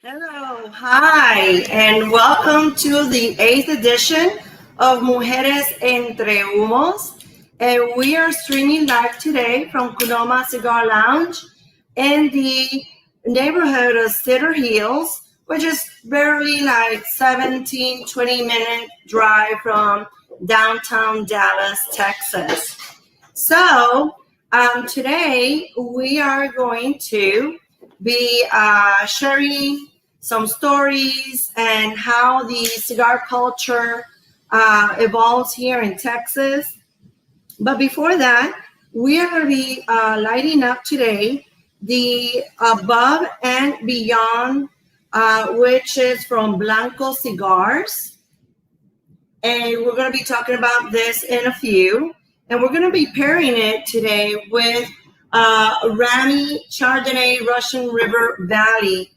Hello, hi, and welcome to the 8th edition of Mujeres Entre Humos. And we are streaming live today from Cu'Noma Cigar Lounge in the neighborhood of Cedar Hills, which is barely like 20-minute drive from downtown Dallas, Texas. So today we are going to be sharing some stories and how the cigar culture evolves here in Texas. But before that, we are going to be lighting up today the Above and Beyond, which is from Blanco Cigars. And we're going to be talking about this in a few. And we're going to be pairing it today with Ramey Chardonnay Russian River Valley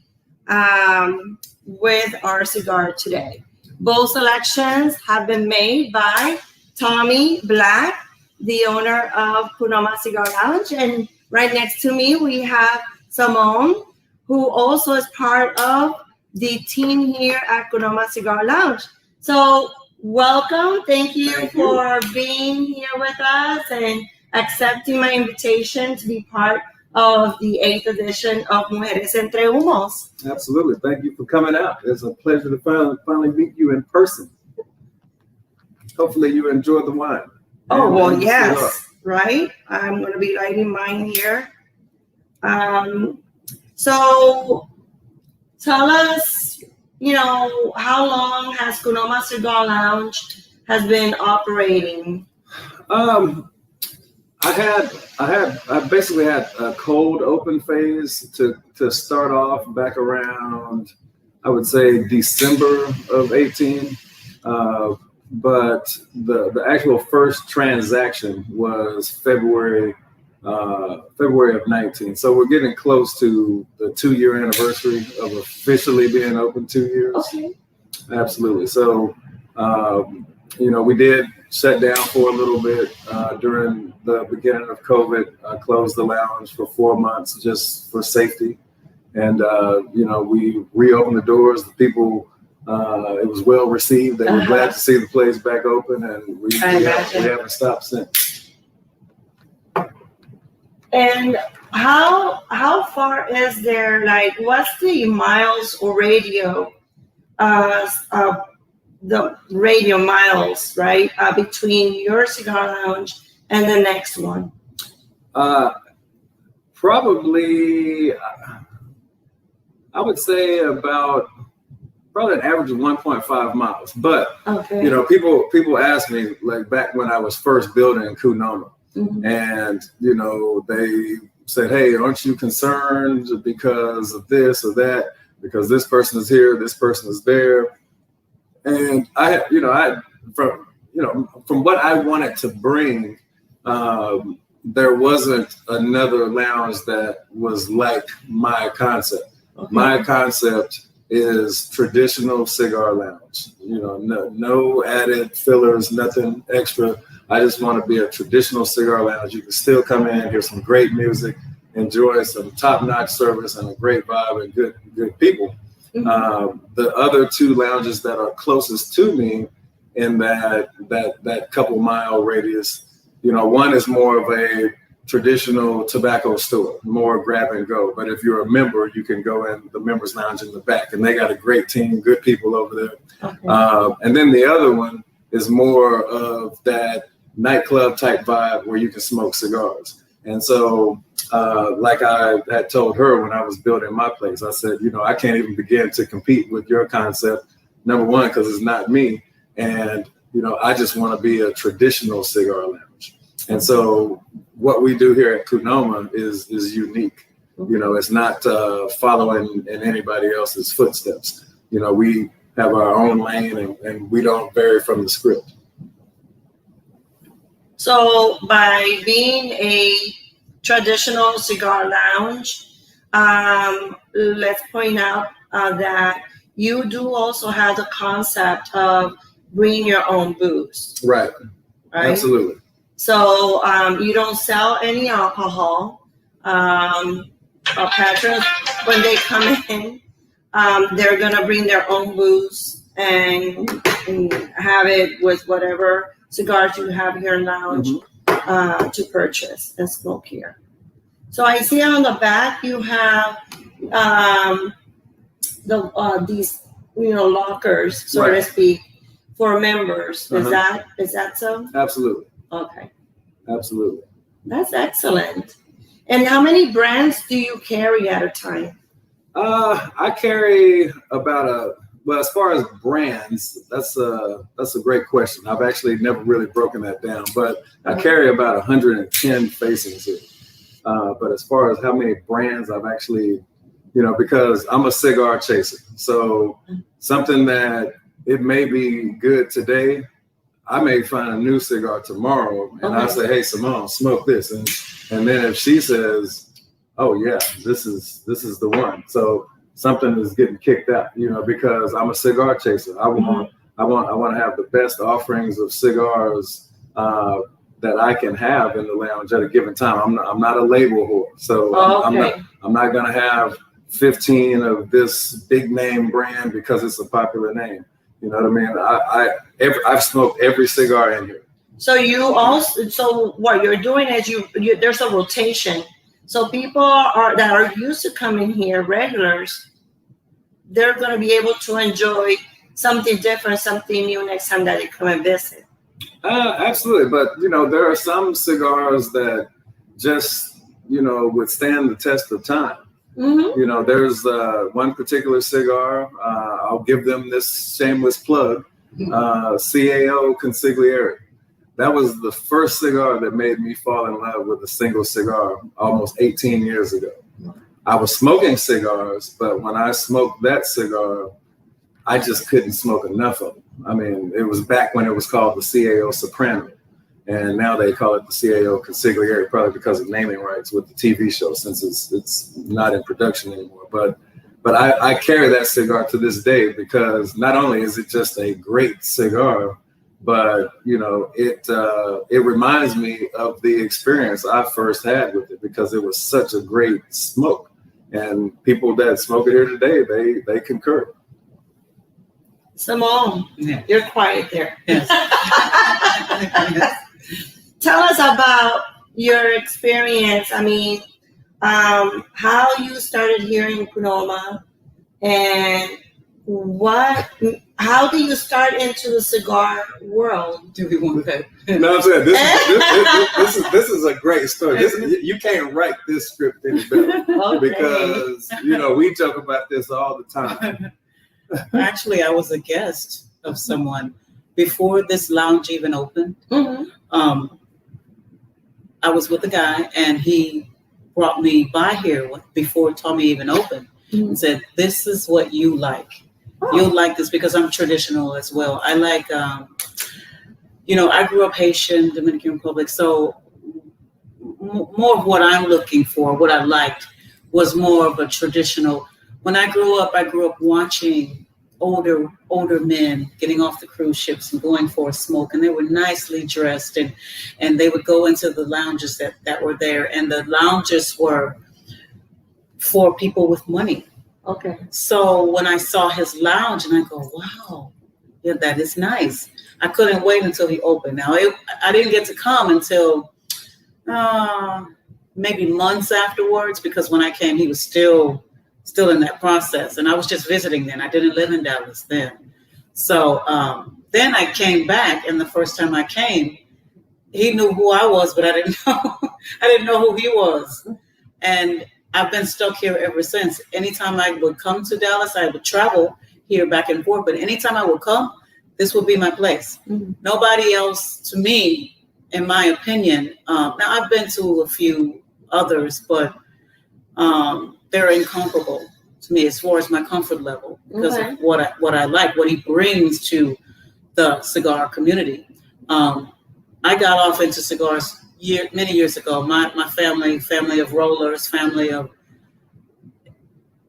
with our cigar today. Both selections have been made by Tommie Black, the owner of Cu'Noma Cigar Lounge. And right next to me, we have Saamone, who also is part of the team here at Cu'Noma Cigar Lounge. So welcome. Thank you for being here with us and accepting my invitation to be part of the 8th edition of Mujeres Entre Humos. Absolutely. Thank you for coming out. It's a pleasure to finally meet you in person. Hopefully you enjoy the wine. Oh, well, yes, right? I'm going to be lighting mine here. So tell us, how long has Cu'Noma Cigar Lounge has been operating? I basically had a cold open phase to start off back around, I would say December of 18. But the actual first transaction was February of 19. So we're getting close to the 2-year anniversary of officially being open 2 years. Okay. Absolutely. So, we did shut down for a little bit during the beginning of COVID. I closed the lounge for 4 months just for safety. And, we reopened the doors. The people, it was well received. They were glad to see the place back open, and we haven't stopped since. And how far is there, what's the miles or radio, the radio miles, right, between your cigar lounge and the next one? Probably, I would say probably an average of 1.5 miles. But, okay. People ask me, back when I was first building Cu'Noma, mm-hmm. and, they said, hey, aren't you concerned because of this or that? Because this person is here, this person is there. And from what I wanted to bring, there wasn't another lounge that was like my concept. Okay. My concept is traditional cigar lounge. No added fillers, nothing extra. I just want to be a traditional cigar lounge. You can still come in, hear some great music, enjoy some top-notch service and a great vibe and good people. Mm-hmm. The other two lounges that are closest to me in that couple mile radius, one is more of a traditional tobacco store, more grab and go. But if you're a member, you can go in the members lounge in the back, and they got a great team, good people over there. Okay. And then the other one is more of that nightclub type vibe where you can smoke cigars. And so, like I had told her when I was building my place, I said, I can't even begin to compete with your concept. Number one, because it's not me. And, I just want to be a traditional cigar lounge. And so what we do here at Cu'Noma is unique. It's not following in anybody else's footsteps. We have our own lane and we don't vary from the script. So by being a traditional cigar lounge, let's point out that you do also have the concept of bring your own booze. Right. Absolutely. So you don't sell any alcohol. Patrons, when they come in, they're gonna bring their own booze and have it with whatever cigars you have here in lounge to purchase and smoke here. So I see on the back you have these lockers, so to speak, for members. Is that so? Absolutely. Okay. Absolutely. That's excellent. And how many brands do you carry at a time? I carry about as far as brands, that's a great question. I've actually never really broken that down, but I carry about 110 facings here. But as far as how many brands I've actually, because I'm a cigar chaser, so something that it may be good today, I may find a new cigar tomorrow, and I say, "Hey, Saamone, smoke this," and then if she says, "Oh yeah, this is the one," so something is getting kicked out, because I'm a cigar chaser. I want to have the best offerings of cigars that I can have in the lounge at a given time. I'm not a label whore, so I'm not gonna have 15 of this big name brand because it's a popular name. You know what I mean? I've smoked every cigar in here. So what you're doing is there's a rotation. So people that are used to coming here, regulars, they're going to be able to enjoy something different, something new next time that they come and visit. Absolutely, but there are some cigars that just withstand the test of time. There's one particular cigar. I'll give them this shameless plug. CAO Consigliere. That was the first cigar that made me fall in love with a single cigar almost 18 years ago. I was smoking cigars, but when I smoked that cigar, I just couldn't smoke enough of them. I mean, it was back when it was called the CAO Soprano, and now they call it the CAO Consigliere, probably because of naming rights with the TV show, since it's not in production anymore. But I carry that cigar to this day because not only is it just a great cigar, but it reminds me of the experience I first had with it because it was such a great smoke, and people that smoke it here today, they concur. Saamone, you're quiet there. Yes. Tell us about your experience. I mean, how you started here in Cu'Noma, and how do you start into the cigar world? Do we want that? No, I'm saying this is a great story. You can't write this script any better because we joke about this all the time. Actually, I was a guest of someone before this lounge even opened. I was with a guy, and he brought me by here before Tommie even opened, and said, "This is what you like. You'll like this," because I'm traditional as well. I like, I grew up Haitian, Dominican Republic, so more of what I'm looking for, what I liked, was more of a traditional. When I grew up watching older men getting off the cruise ships and going for a smoke, and they were nicely dressed, and they would go into the lounges that were there, and the lounges were for people with money. Okay. So when I saw his lounge, and I go, wow, yeah, that is nice. I couldn't wait until he opened. Now, I didn't get to come until maybe months afterwards, because when I came, he was still in that process. And I was just visiting then. I didn't live in Dallas then. So then I came back, and the first time I came, he knew who I was, but I didn't know who he was. And I've been stuck here ever since. Anytime I would come to Dallas, I would travel here back and forth. But anytime I would come, this would be my place. Nobody else, to me, in my opinion. Now, I've been to a few others, but they're incomparable to me as far as my comfort level because of what I like, what he brings to the cigar community. I got off into cigars many years ago. My family of rollers, family of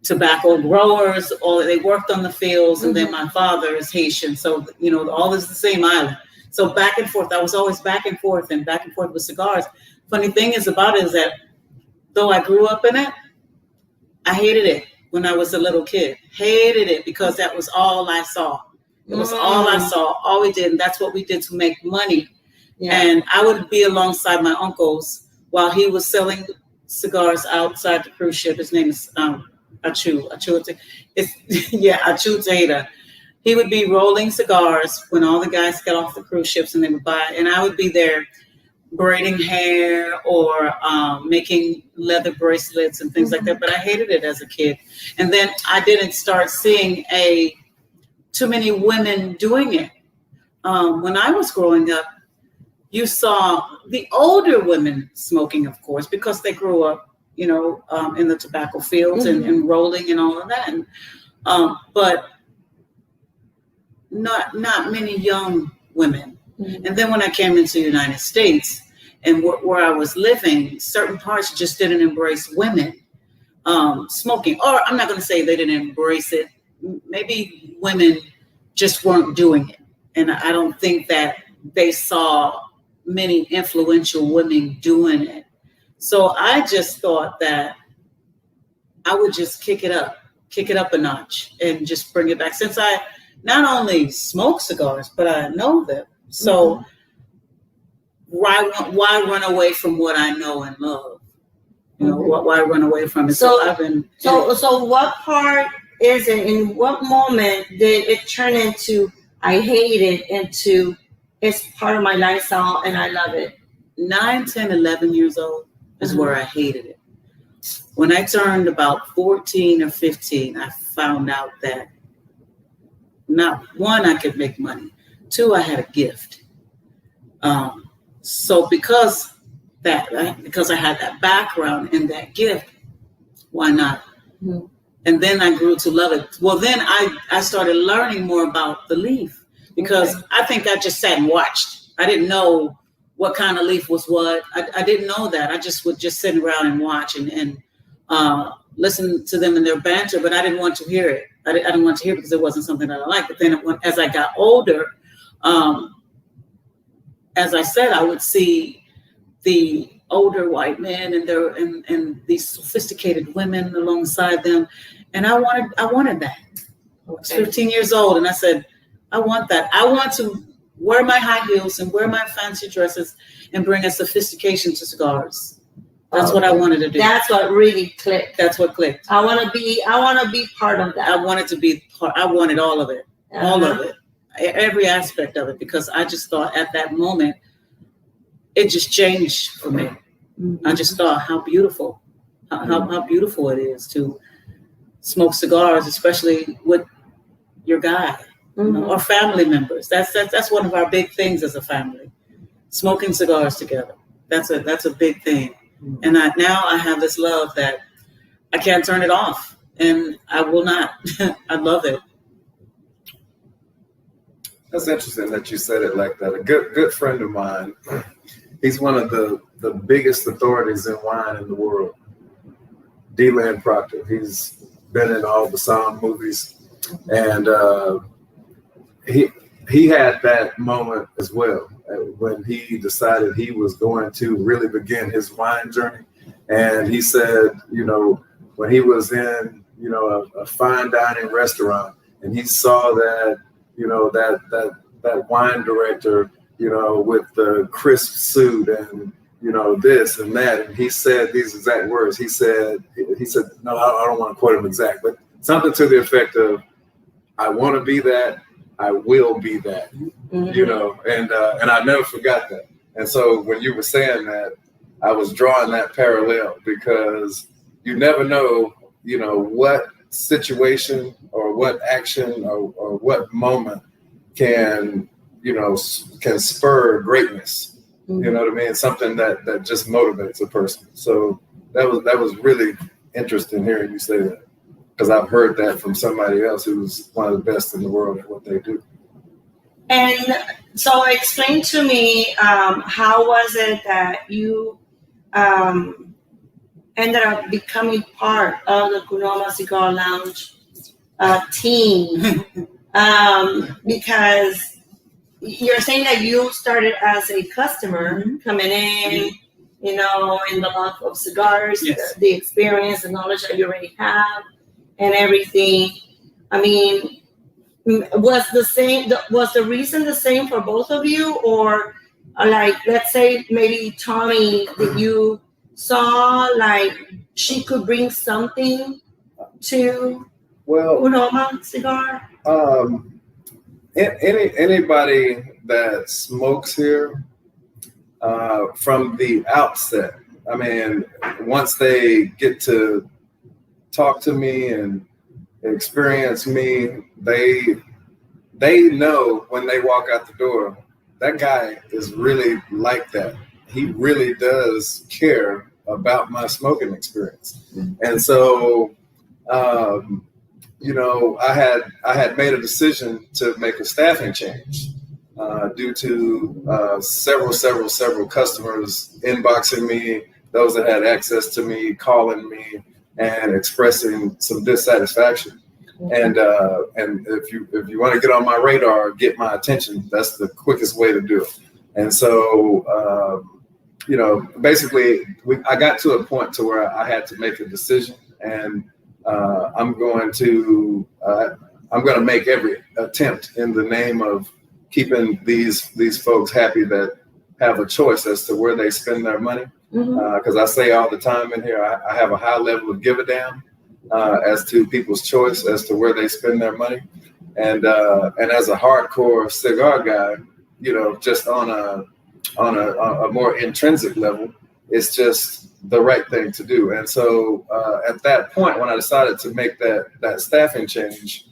tobacco growers, they worked on the fields, and then my father is Haitian, so all is the same island. So back and forth, I was always back and forth with cigars. Funny thing is about it is that though I grew up in it, I hated it when I was a little kid. Hated it because that was all I saw. It was all I saw, all we did, and that's what we did to make money. Yeah. And I would be alongside my uncles while he was selling cigars outside the cruise ship. His name is Achu. It's Achu Tajeda. He would be rolling cigars when all the guys got off the cruise ships and they would buy, and I would be there braiding hair or making leather bracelets and things like that. But I hated it as a kid. And then I didn't start seeing too many women doing it. When I was growing up, you saw the older women smoking, of course, because they grew up, in the tobacco fields and rolling and all of that. And, but not many young women. Mm-hmm. And then when I came into the United States and where I was living, certain parts just didn't embrace women smoking. Or I'm not going to say they didn't embrace it. Maybe women just weren't doing it. And I don't think that they saw many influential women doing it. So I just thought that I would just kick it up a notch and just bring it back. Since I not only smoke cigars, but I know them. So why run away from what I know and love? Why run away from it? So what part is it? In what moment did it turn into I hate it into it's part of my lifestyle and I love it? 9, 10, 11 years old is where I hated it. When I turned about 14 or 15, I found out that not one, I could make money. 2, I had a gift. So because I had that background and that gift, why not? Mm-hmm. And then I grew to love it. Well, then I started learning more about the leaf because I think I just sat and watched. I didn't know what kind of leaf was what. I didn't know that. I just would just sit around and watch and listen to them in their banter, but I didn't want to hear it. I didn't want to hear it because it wasn't something that I liked. But then as I got older, as I said, I would see the older white men and these sophisticated women alongside them, and I wanted that. I was 15 years old, and I said, I want that. I want to wear my high heels and wear my fancy dresses and bring a sophistication to cigars. That's what I wanted to do. That's what really clicked. That's what clicked. I want to be part of that. I wanted to be part. I wanted all of it, all of it, every aspect of it, because I just thought at that moment, it just changed for me. Mm-hmm. I just thought how beautiful it is to smoke cigars, especially with your guy or family members. That's one of our big things as a family, smoking cigars together. That's a big thing. Mm-hmm. And now I have this love that I can't turn it off, and I will not. I love it. That's interesting that you said it like that. A good friend of mine, he's one of the biggest authorities in wine in the world. D-Land Proctor. He's been in all the Saamone movies, and he had that moment as well when he decided he was going to really begin his wine journey. And he said, when he was in, a fine dining restaurant, and he saw that, that wine director, with the crisp suit and, this and that. And he said these exact words. He said, no, I don't want to quote him exact, but something to the effect of, I want to be that, I will be that, and I never forgot that. And so when you were saying that, I was drawing that parallel because you never know, what situation or what action or what moment can spur greatness. Mm-hmm. You know what I mean? Something that just motivates a person. So that was really interesting hearing you say that, because I've heard that from somebody else who's one of the best in the world at what they do. And so explain to me, how was it that you ended up becoming part of the Cu'Noma Cigar Lounge team? Because you're saying that you started as a customer coming in, in the love of cigars, yes. the experience, the knowledge that you already have. and everything. I mean, was the reason the same for both of you, or like, let's say maybe Tommie, that you saw like she could bring something to Cu'Noma Cigar? Anybody that smokes here, from the outset, I mean, once they get to talk to me and experience me, they know when they walk out the door, that guy is really like that. He really does care about my smoking experience. And so, you know, I had made a decision to make a staffing change due to several customers inboxing me, those that had access to me, calling me and expressing some dissatisfaction. And if you want to get on my radar, get my attention, that's the quickest way to do it. And so, you know, basically, I got to a point to where I had to make a decision, and I'm going to make every attempt in the name of keeping these folks happy that have a choice as to where they spend their money. Because I say all the time in here, I have a high level of give a damn as to people's choice as to where they spend their money, and as a hardcore cigar guy, you know, just on a more intrinsic level, it's just the right thing to do. And so at that point, when I decided to make that staffing change,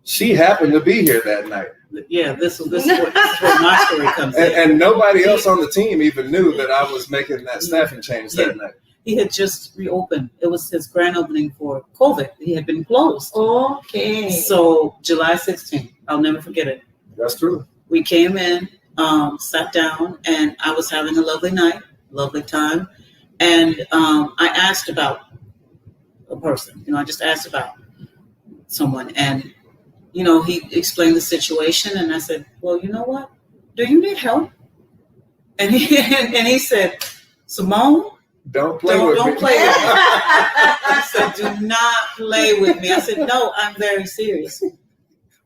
she happened to be here that night. Yeah, this is where my story comes in. And nobody else on the team even knew that I was making that staffing change that night. He had just reopened. It was his grand opening for COVID. He had been closed. Okay. So July 16th, I'll never forget it. That's true. We came in, sat down, and I was having a lovely night, lovely time. And I asked about a person. You know, I just asked about someone. And, you know, he explained the situation. And I said, well, you know what? Do you need help? And he said, Saamone, Don't play with me. I said, do not play with me. I said, no, I'm very serious.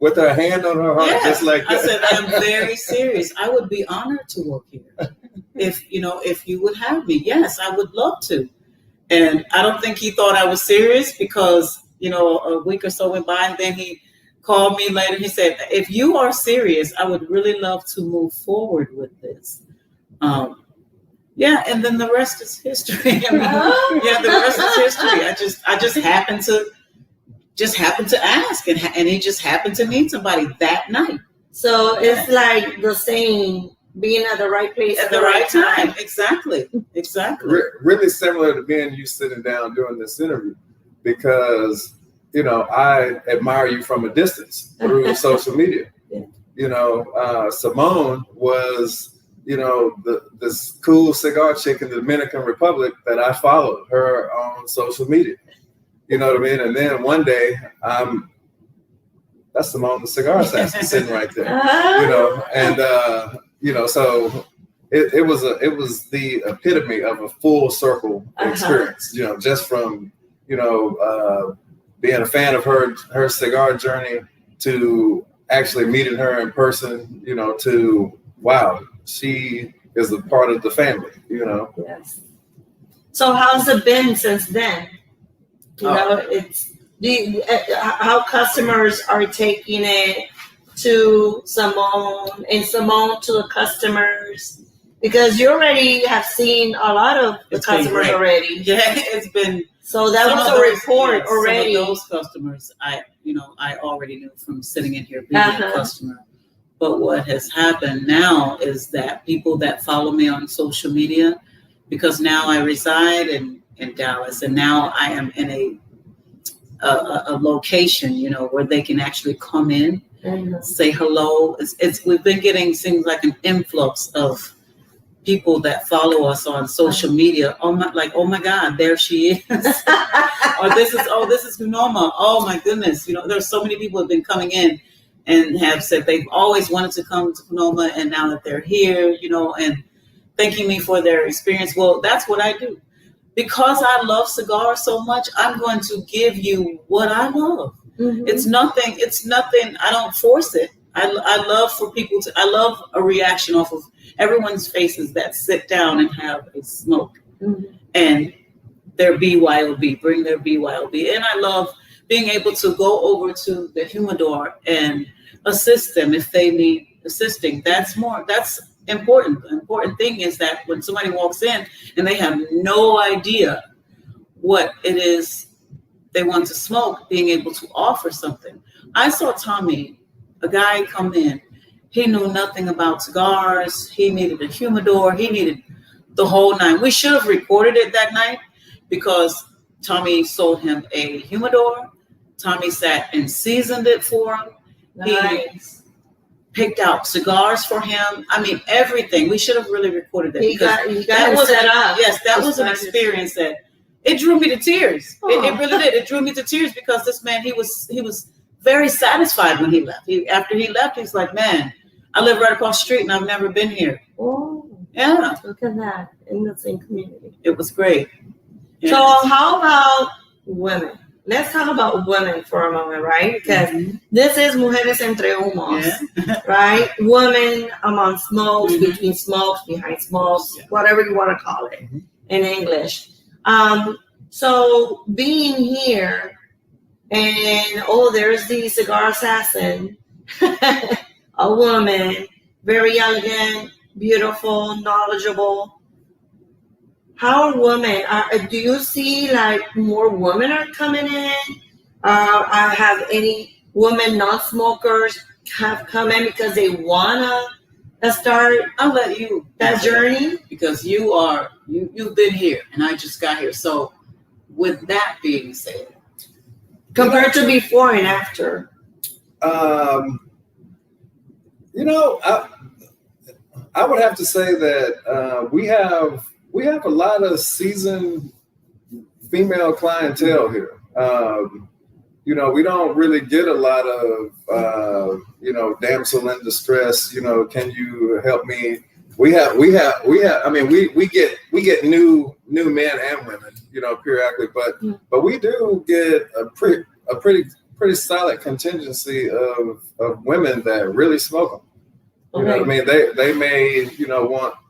With her hand on her heart, just like that. I said, I'm very serious. I would be honored to work here. If you would have me. Yes, I would love to. And I don't think he thought I was serious because, you know, a week or so went by, and then he called me later. He said, if you are serious, I would really love to move forward with this. Yeah, and then the rest is history. I mean, yeah, the rest is history. I just happened to ask, and he just happened to meet somebody that night. So it's like the saying, being at the right place at the right time. Exactly. Really similar to me and you sitting down doing this interview, because, you know, I admire you from a distance through social media. Yeah. You know, Saamone was, you know, this cool cigar chick in the Dominican Republic that I followed her on social media. You know what I mean? And then one day, that's Saamone the cigar assassin sitting right there. You know, and you know, so it was the epitome of a full circle experience. You know, just from, you know, being a fan of her cigar journey to actually meeting her in person. You know, to wow, she is a part of the family, you know. Yes. So how's it been since then? You know, it's how customers are taking it to Saamone and Saamone to the customers, because you already have seen a lot of the customers already. Yeah, it's been. So that was a report already. Some of those customers, I already knew from sitting in here being a customer. But what has happened now is that people that follow me on social media, because now I reside in Dallas, and now I am in a location, you know, where they can actually come in, say hello. We've been getting, seems like, an influx of people that follow us on social media. Oh my God, there she is. Or this is Cu'Noma. Oh my goodness. You know, there's so many people have been coming in and have said they've always wanted to come to Cu'Noma, and now that they're here, you know, and thanking me for their experience. Well, that's what I do. because I love cigars so much, I'm going to give you what I love. Mm-hmm. It's nothing. I don't force it. I love for people to, I love a reaction off of everyone's faces that sit down and have a smoke and their BYOB, bring their BYOB. And I love being able to go over to the humidor and assist them if they need assisting. That's important. The important thing is that when somebody walks in and they have no idea what it is they want to smoke, being able to offer something. I saw Tommie, a guy, come in. He knew nothing about cigars. He needed a humidor. He needed the whole nine. We should have recorded it that night because Tommie sold him a humidor. Tommie sat and seasoned it for him. Nice. He picked out cigars for him. I mean, everything. We should have really recorded that. He got it set up. Yes, that was an experience that it drew me to tears. It really did. It drew me to tears because this man, he was very satisfied when he left. After he left, he's like, man, I live right across the street and I've never been here. Oh, yeah. Look at that, in the same community. It was great. Yeah. So how about women? Let's talk about women for a moment, right? Because this is Mujeres entre Humos, right? Women among smokes, between smokes, behind smokes, whatever you want to call it in English. So being here and, there's the cigar assassin, a woman, very elegant, beautiful, knowledgeable. How are women? Do you see like more women are coming in? Have any women non-smokers have come in because they wanna start? I'll let you that journey because you've been here and I just got here. So with that being said, compared to before and after, I would have to say that we have a lot of seasoned female clientele here. We don't really get a lot of damsel in distress. Can you help me? We get new men and women, periodically, but we do get a pretty solid contingency of women that really smoke them. You know what I mean? They may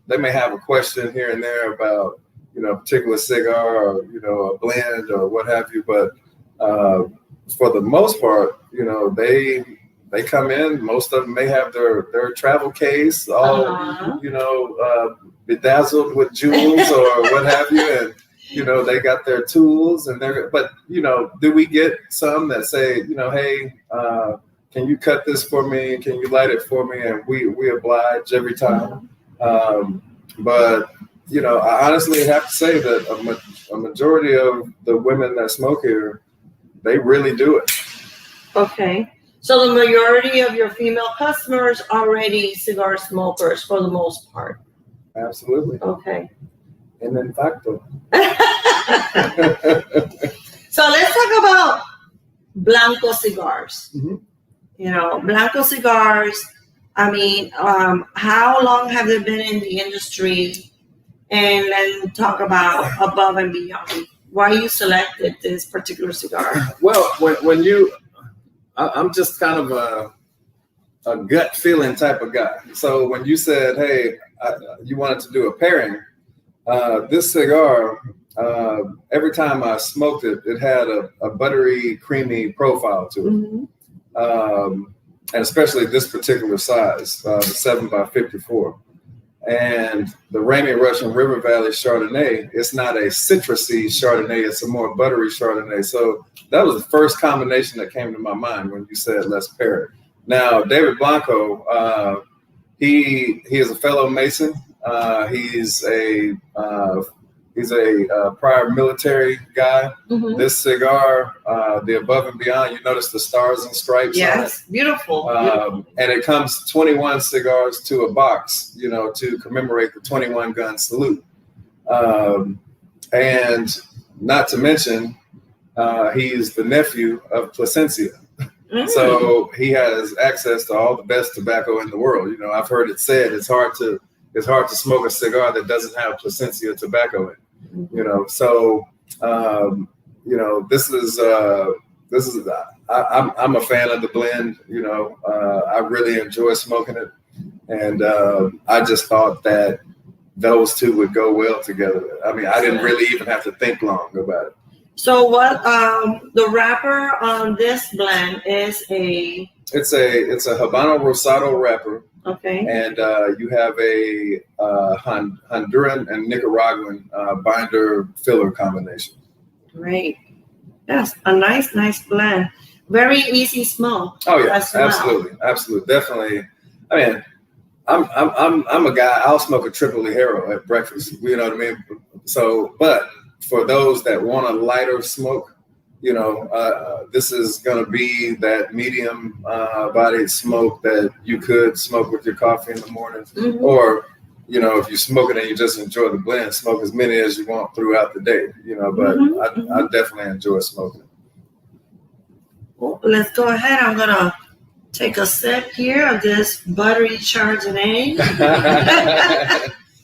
they may have a question here and there about a particular cigar or a blend or what have you, but for the most part, they come in. Most of them may have their travel case all bedazzled with jewels or what have you, and they got their tools and do we get some that say hey, can you cut this for me? Can you light it for me? And we oblige every time. But I honestly have to say that a majority of the women that smoke here, they really do it. Okay. So the majority of your female customers are already cigar smokers for the most part. Absolutely. Okay. And in fact, so let's talk about Blanco Cigars. Blanco Cigars, I mean, how long have they been in the industry? And then talk about above and beyond. Why you selected this particular cigar? Well, I'm just kind of a gut feeling type of guy. So when you said, hey, you wanted to do a pairing, this cigar, every time I smoked it, it had a buttery, creamy profile to it. And especially this particular size, the 7x54. And the Ramey Russian River Valley Chardonnay, it's not a citrusy Chardonnay, it's a more buttery Chardonnay. So that was the first combination that came to my mind when you said let's pair it. Now, David Blanco, he is a fellow Mason. He's a prior military guy. This cigar, the Above and Beyond, you notice the stars and stripes. Yes, beautiful. And it comes 21 cigars to a box, to commemorate the 21 gun salute. And not to mention, he's the nephew of Plasencia. So he has access to all the best tobacco in the world. I've heard it said it's hard to smoke a cigar that doesn't have Plasencia tobacco in it. You know, so you know, this is I'm a fan of the blend. You know, I really enjoy smoking it, and I just thought that those two would go well together. I mean, I didn't really even have to think long about it. So what the wrapper on this blend is It's a Habano Rosado wrapper. Okay. And you have a Honduran and Nicaraguan binder filler combination. Great. Yes, a nice blend. Very easy smoke. Oh yeah, well. absolutely, definitely. I mean, I'm a guy. I'll smoke a triple ligero at breakfast. You know what I mean? So, but for those that want a lighter smoke, you know, this is going to be that medium bodied smoke that you could smoke with your coffee in the morning. Mm-hmm. Or, you know, if you smoke it and you just enjoy the blend, smoke as many as you want throughout the day, you know, but I definitely enjoy smoking it. Well, let's go ahead. I'm going to take a sip here of this buttery Chardonnay.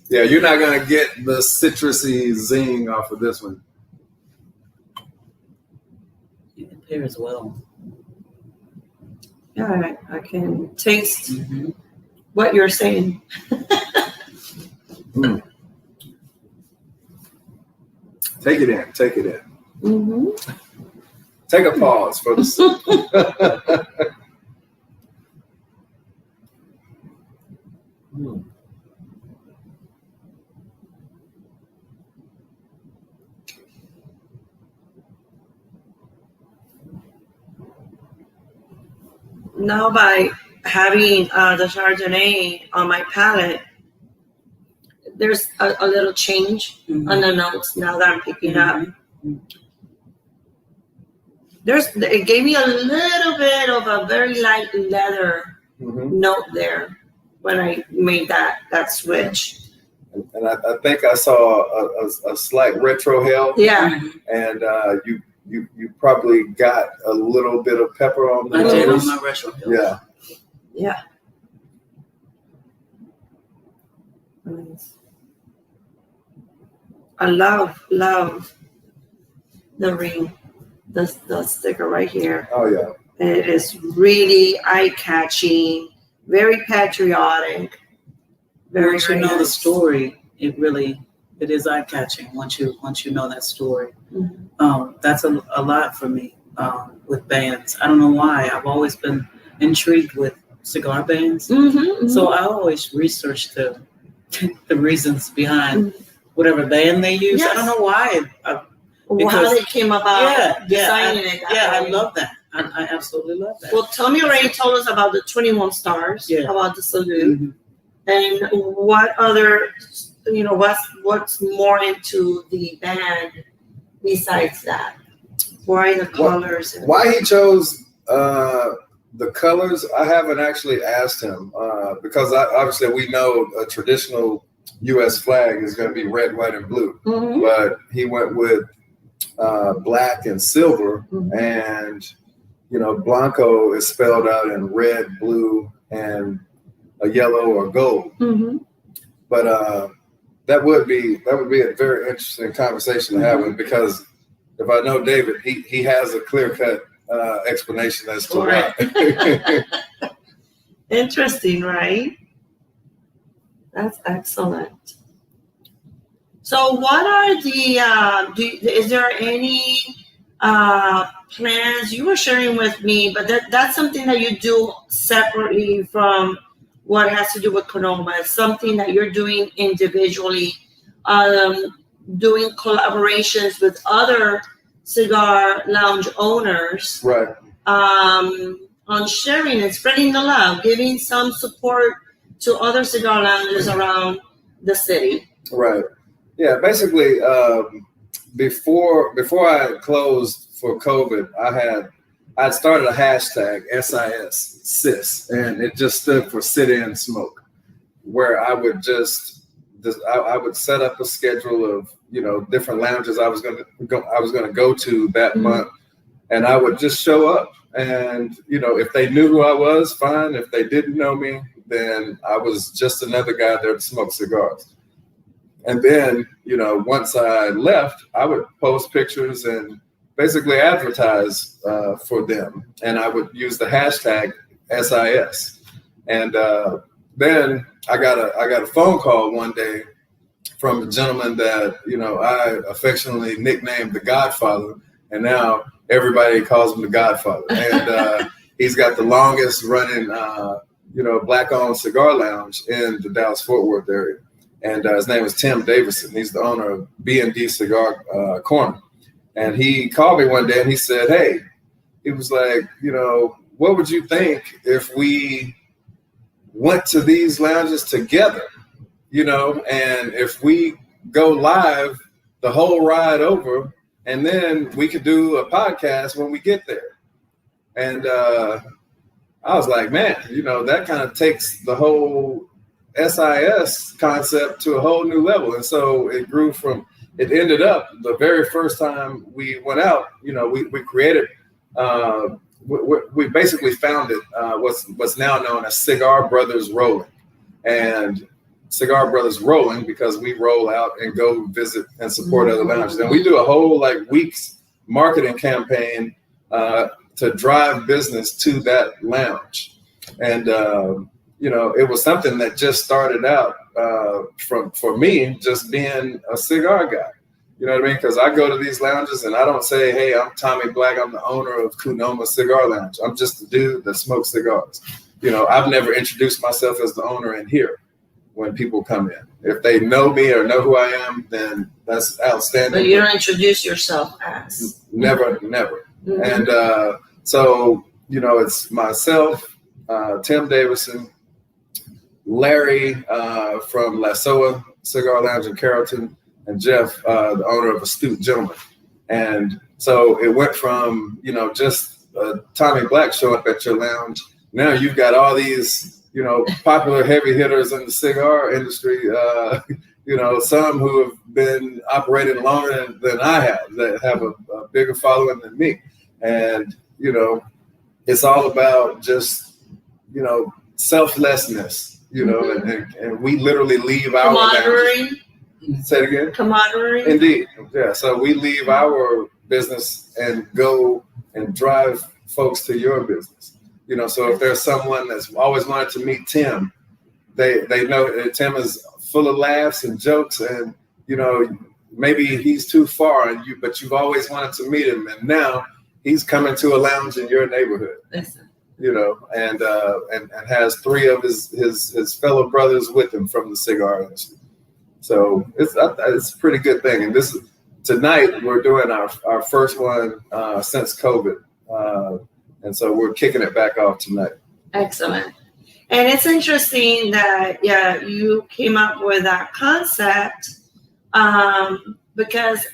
Yeah, you're not going to get the citrusy zing off of this one. As well. Yeah, I can taste what you're saying. Take it in. Mm-hmm. Take a pause for the sip. Now by having the Chardonnay on my palate, there's a little change on the notes now that I'm picking up. It gave me a little bit of a very light leather note there when I made that switch. And I think I saw a slight retro hell. Yeah. And you probably got a little bit of pepper on the nose. I did on my retro hell. Yeah. Yeah. Nice. I love the ring, the sticker right here. Oh yeah. It is really eye-catching, very patriotic. Once you know the story, it is eye-catching. Once you know that story, that's a lot for me with bands. I don't know why. I've always been intrigued with cigar bands, so I always research the reasons behind whatever band they use. Yes. I don't know why. How they came about designing it. I love that. I absolutely love that. Well, Tommie already told us about the 21 stars, about the salute, and what other, what's more into the band besides that? Why the colors? Why he chose the colors, I haven't actually asked him because obviously we know a traditional U.S. flag is going to be red, white, and blue, but he went with black and silver, and Blanco is spelled out in red, blue, and a yellow or gold. But that would be a very interesting conversation to have with, because if I know David, he has a clear-cut explanation as to why. Interesting, right? That's excellent. So what are is there any plans you were sharing with me, but that's something that you do separately from what has to do with Cu'Noma? It's something that you're doing individually, doing collaborations with other cigar lounge owners, right? On sharing and spreading the love, giving some support to other cigar lounges around the city. Right. Yeah. Basically, before I closed for COVID, I started a hashtag SIS, and it just stood for Sit In Smoke, where I would I would set up a schedule of different lounges I was going to go to that month, and I would just show up. And if they knew who I was, fine. If they didn't know me, then I was just another guy there to smoke cigars. And then, once I left, I would post pictures and basically advertise for them. And I would use the hashtag SIS. And then I got a phone call one day from a gentleman that, I affectionately nicknamed the Godfather. And now everybody calls him the Godfather. And he's got the longest running, Black-owned cigar lounge in the Dallas-Fort Worth area. And his name is Tim Davison. He's the owner of B&D Cigar Corner. And he called me one day and he said, hey, he was like, what would you think if we went to these lounges together, and if we go live the whole ride over, and then we could do a podcast when we get there. And I was like, man, that kind of takes the whole SIS concept to a whole new level. And so it grew from, it ended up the very first time we went out, we created, we basically founded what's now known as Cigar Brothers Rolling. And Cigar Brothers Rolling because we roll out and go visit and support other lounges. And we do a whole week's marketing campaign to drive business to that lounge. And, it was something that just started out for me just being a cigar guy. You know what I mean? Because I go to these lounges and I don't say, hey, I'm Tommie Black. I'm the owner of Cu'Noma Cigar Lounge. I'm just the dude that smokes cigars. I've never introduced myself as the owner in here when people come in. If they know me or know who I am, then that's outstanding. But you don't introduce yourself as? Never. Mm-hmm. And so, it's myself, Tim Davison, Larry from Lasoa Cigar Lounge in Carrollton, and Jeff, the owner of Astute Gentleman. And so it went from, just Tommie Black showing up at your lounge. Now you've got all these, popular heavy hitters in the cigar industry, some who have been operating longer than I have, that have a bigger following than me. And, it's all about just, selflessness, and we literally leave our lounge. Say it again? Camaraderie. Indeed. Yeah. So we leave our business and go and drive folks to your business. So if there's someone that's always wanted to meet Tim, they know that Tim is full of laughs and jokes, and maybe he's too far, but you've always wanted to meet him, and now he's coming to a lounge in your neighborhood. Listen. And has three of his fellow brothers with him from the cigar industry. So it's a pretty good thing. And tonight we're doing our first one since COVID. And so we're kicking it back off tonight. Excellent. And it's interesting that, you came up with that concept because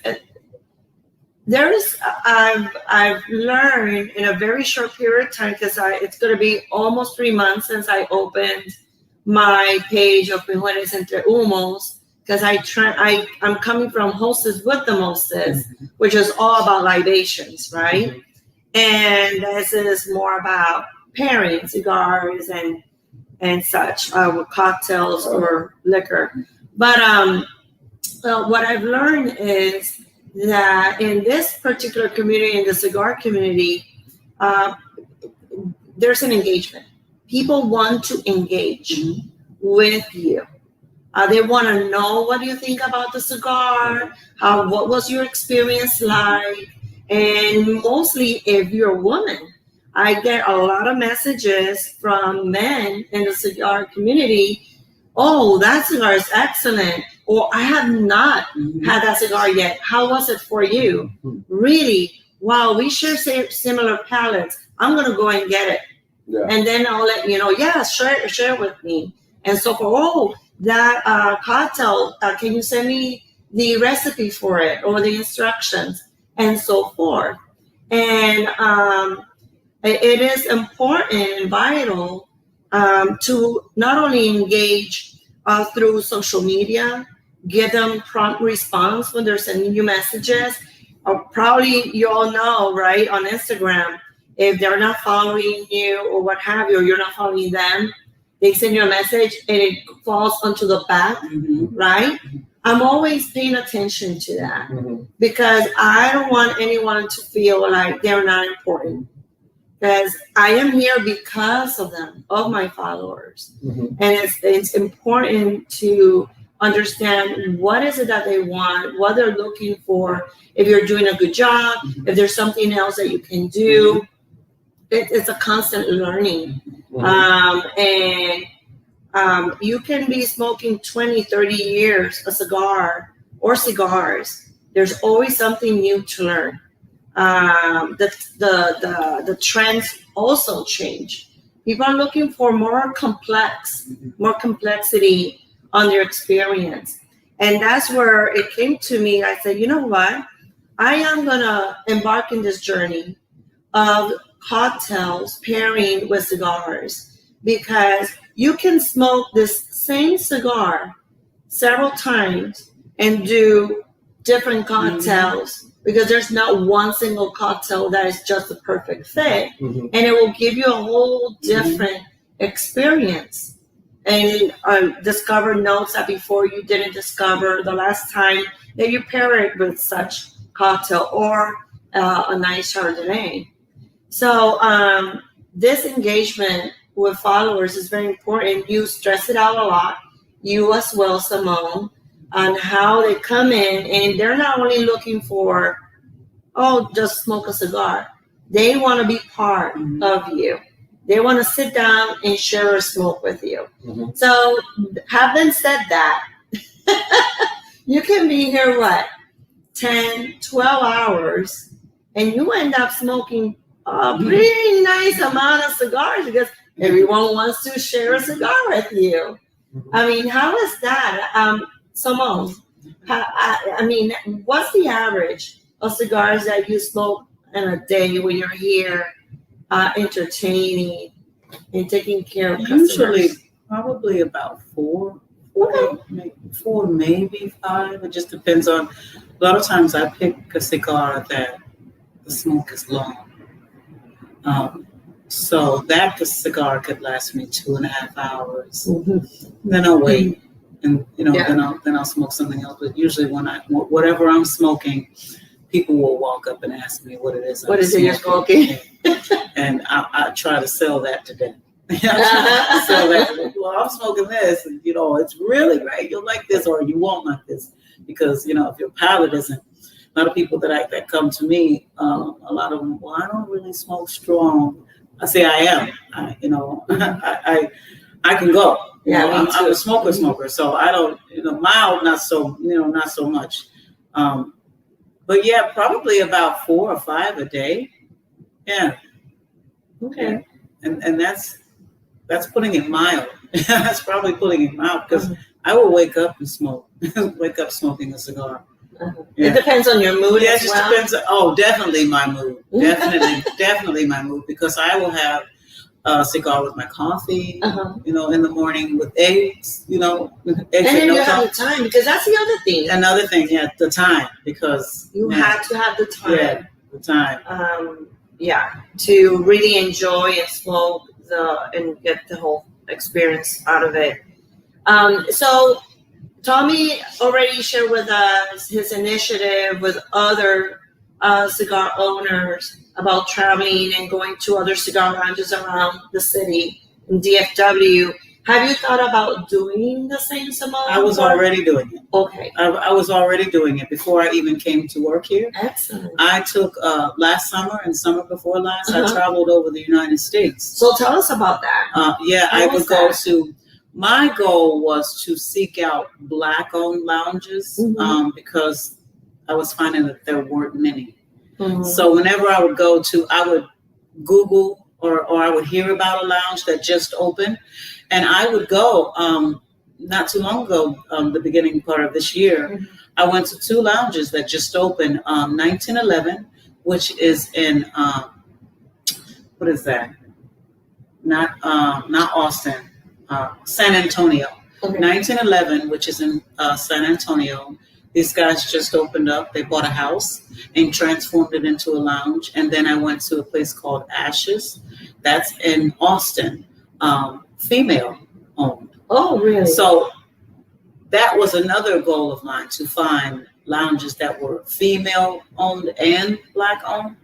I've learned in a very short period of time, because it's going to be almost 3 months since I opened my page of Mujeres y Humos, because I'm coming from Hostess with the Mostess, which is all about libations, right? Mm-hmm. And this is more about pairing cigars and such with cocktails or liquor. But what I've learned is that in this particular community, in the cigar community, there's an engagement. People want to engage with you. They want to know what you think about the cigar, what was your experience like, and mostly if you're a woman, I get a lot of messages from men in the cigar community. Oh, that cigar is excellent. Or I have not had that cigar yet. How was it for you? Really? Wow, we share similar palates. I'm going to go and get it. Yeah. And then I'll let you know, share with me. And so that cocktail, can you send me the recipe for it or the instructions and so forth? And it is important and vital to not only engage through social media, give them prompt response when they're sending you messages. Probably you all know, right, on Instagram, if they're not following you or what have you, or you're not following them, they send you a message and it falls onto the back, right? I'm always paying attention to that Mm-hmm. because I don't want anyone to feel like they're not important. Because I am here because of them, of my followers. Mm-hmm. And it's important to understand what is it that they want, what they're looking for, if you're doing a good job, if there's something else that you can do. It's a constant learning. You can be smoking 20, 30 years a cigar or cigars. There's always something new to learn. The trends also change. People are looking for more complexity on their experience. And that's where it came to me. I said, you know what? I am going to embark in this journey of cocktails pairing with cigars, because you can smoke this same cigar several times and do different cocktails, because there's not one single cocktail that is just the perfect fit. And it will give you a whole different experience and discover notes that before you didn't discover the last time that you pair it with such cocktail or a nice Chardonnay. So this engagement with followers is very important. You stress it out a lot. You as well, Saamone, on how they come in, and they're not only looking for, just smoke a cigar. They want to be part of you. They want to sit down and share a smoke with you. So having said that, you can be here, 10, 12 hours, and you end up smoking a pretty nice amount of cigars because everyone wants to share a cigar with you. I mean, how is that? Saamone, what's the average of cigars that you smoke in a day when you're here entertaining and taking care of customers? Usually probably about 4, maybe 5. It just depends on, a lot of times I pick a cigar that the smoke is long. So that the cigar could last me 2.5 hours. Then I'll wait, and then I'll smoke something else. But usually whatever I'm smoking, people will walk up and ask me what it is. What is it you're smoking? And I try to sell that to them. Well, I'm smoking this, and it's really great. You'll like this, or you won't like this, because if your palate isn't. A lot of people that come to me, a lot of them, I don't really smoke strong. I say I am. I can go. I'm a smoker. So I don't, mild, not so much. But yeah, probably about 4 or 5 a day. Yeah. Okay. Yeah. And that's putting it mild. That's probably putting it mild, because I will wake up and smoke. Wake up smoking a cigar. Yeah. It depends on your mood. Yeah, it just depends. Definitely my mood. Definitely my mood, because I will have a cigar with my coffee, in the morning with eggs, eggs. And then you have the time, because that's the other thing. Another thing, the time, because you have to have the time. Yeah, the time. To really enjoy and smoke and get the whole experience out of it. So Tommie already shared with us his initiative with other cigar owners about traveling and going to other cigar lounges around the city in DFW. Have you thought about doing the same, Saamone? I was already doing it. Okay. I was already doing it before I even came to work here. Excellent. I took last summer and summer before last, I traveled over the United States. So tell us about that. I would go to, my goal was to seek out Black-owned lounges because I was finding that there weren't many. So whenever I would go to, I would Google or I would hear about a lounge that just opened, and I would go. Not too long ago, the beginning part of this year, I went to 2 lounges that just opened. 1911, which is in what is that? Not Austin, San Antonio. 1911, which is in San Antonio. These guys just opened up. They bought a house and transformed it into a lounge. And then I went to a place called Ashes. That's in Austin, female owned. Oh, really? So that was another goal of mine, to find lounges that were female owned and Black owned.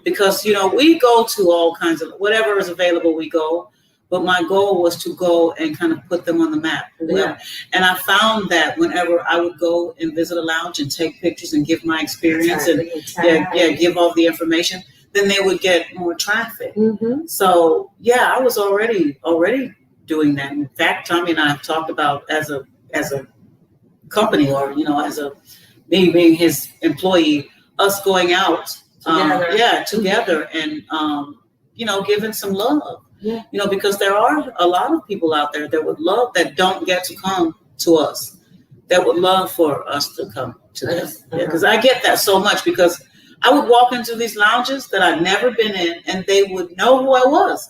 Because, we go to all kinds of, whatever is available, we go. But my goal was to go and kind of put them on the map. Yeah. And I found that whenever I would go and visit a lounge and take pictures and give my experience and give all the information, then they would get more traffic. Mm-hmm. So, I was already doing that. In fact, Tommie and I have talked about as a company, or, as me being his employee, us going out together and, giving some love. Yeah. Because there are a lot of people out there that don't get to come to us, that would love for us to come to them. Because I get that so much, because I would walk into these lounges that I'd never been in, and they would know who I was.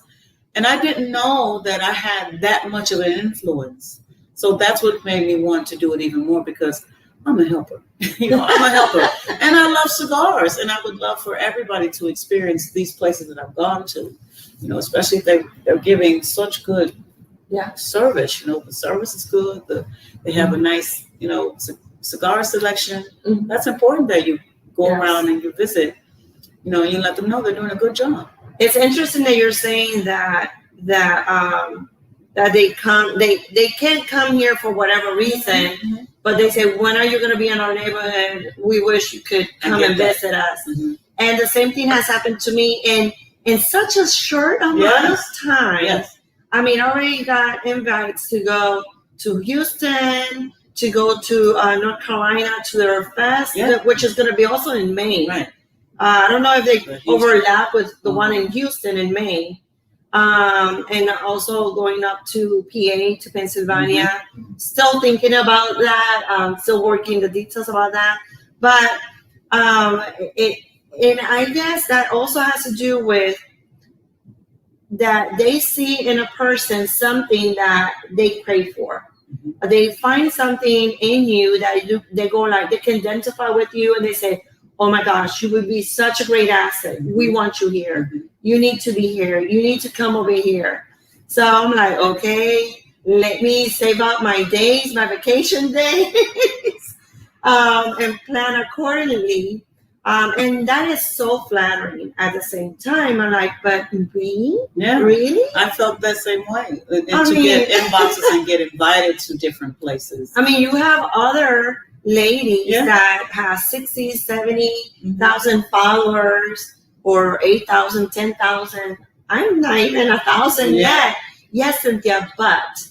And I didn't know that I had that much of an influence. So that's what made me want to do it even more, because I'm a helper. I'm a helper. And I love cigars, and I would love for everybody to experience these places that I've gone to. Especially if they're giving such good service. The service is good. They have a nice, cigar selection. Mm-hmm. That's important that you go around and you visit, and you let them know they're doing a good job. It's interesting that you're saying that they can't come here for whatever reason, mm-hmm. but they say, when are you going to be in our neighborhood? We wish you could come and visit us. Mm-hmm. And the same thing has happened to me in such a short amount of time. Yes. I mean, I already got invites to go to Houston, to go to North Carolina to their fest, which is going to be also in May. Right. I don't know if they overlap with the one in Houston in May. And also going up to PA, to Pennsylvania. Mm-hmm. Still thinking about that. Still working the details about that. But and I guess that also has to do with that they see in a person something that they crave for. Mm-hmm. They find something in you that they go like, they can identify with you, and they say, oh my gosh, you would be such a great asset. Mm-hmm. We want you here. Mm-hmm. You need to be here. You need to come over here. So I'm like, okay, let me save up my days, my vacation days, and plan accordingly. And that is so flattering at the same time. I'm like, but really? Yeah. Really? I felt that same way. And get inboxes and get invited to different places. I mean, you have other ladies that have 60, 70,000 followers, or 8,000, 10,000. I'm not even 1,000 yet. Yes, Cynthia, but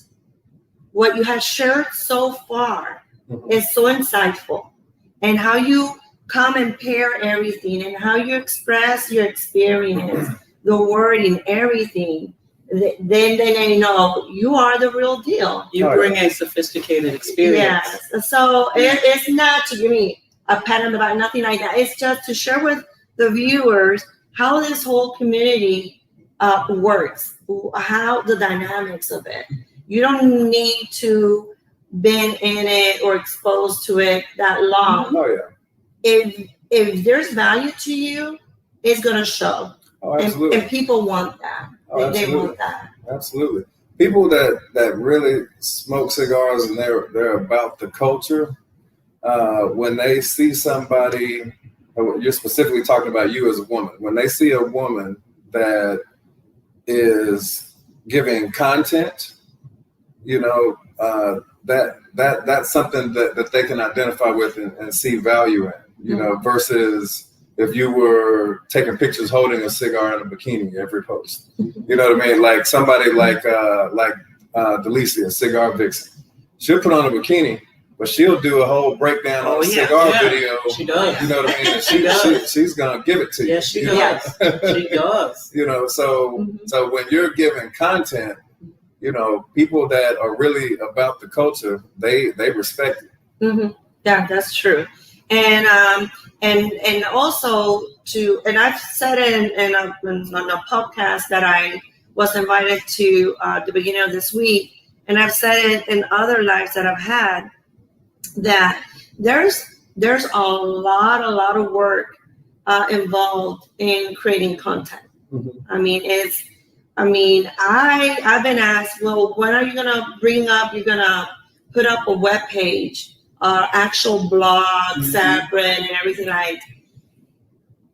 what you have shared so far is so insightful. And how you come and pair everything, and how you express your experience, the wording, everything, then they know you are the real deal. You bring a sophisticated experience. Yes. So it's not to give me a pat on the back, nothing like that. It's just to share with the viewers how this whole community works, how the dynamics of it. You don't need to been in it or exposed to it that long. Oh, yeah. If there's value to you, it's going to show. Oh, absolutely. And people want that. They want that. Absolutely. People that really smoke cigars and they're about the culture, when they see somebody, you're specifically talking about you as a woman, when they see a woman that is giving content, that's something that they can identify with and see value in, versus if you were taking pictures holding a cigar in a bikini every post. You know what I mean? Like somebody like Delicia, Cigar Vixen. She'll put on a bikini, but she'll do a whole breakdown on a cigar video. She does. You know what I mean? And she's going to give it to you. Yes, she does. She does. So when you're giving content, people that are really about the culture, they respect it. Mm-hmm. Yeah, that's true. And also I've said it on a podcast that I was invited to at the beginning of this week, and I've said it in other lives that I've had, that there's a lot of work involved in creating content. Mm-hmm. I've been asked, well, when are you gonna bring up? You're gonna put up a web page, actual blog, separate, and everything like.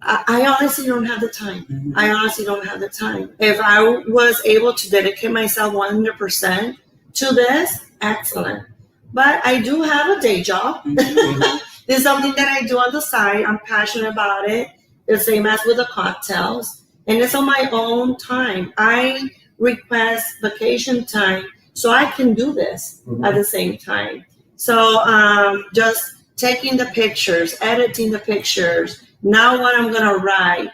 I honestly don't have the time. I honestly don't have the time. If I was able to dedicate myself 100% to this, excellent. But I do have a day job. There's something that I do on the side. I'm passionate about it. The same as with the cocktails. And it's on my own time. I request vacation time so I can do this at the same time. So just taking the pictures, editing the pictures, now what I'm going to write,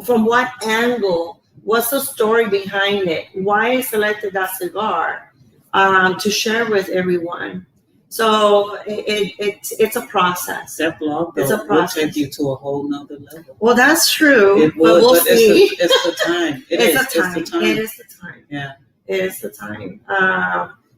from what angle, what's the story behind it, why I selected that cigar to share with everyone. So it's a process. That blog will take you to a whole nother level. Well, that's true. It would, but we'll see. It's the time. It is the time. It is the time. Yeah. It is the time.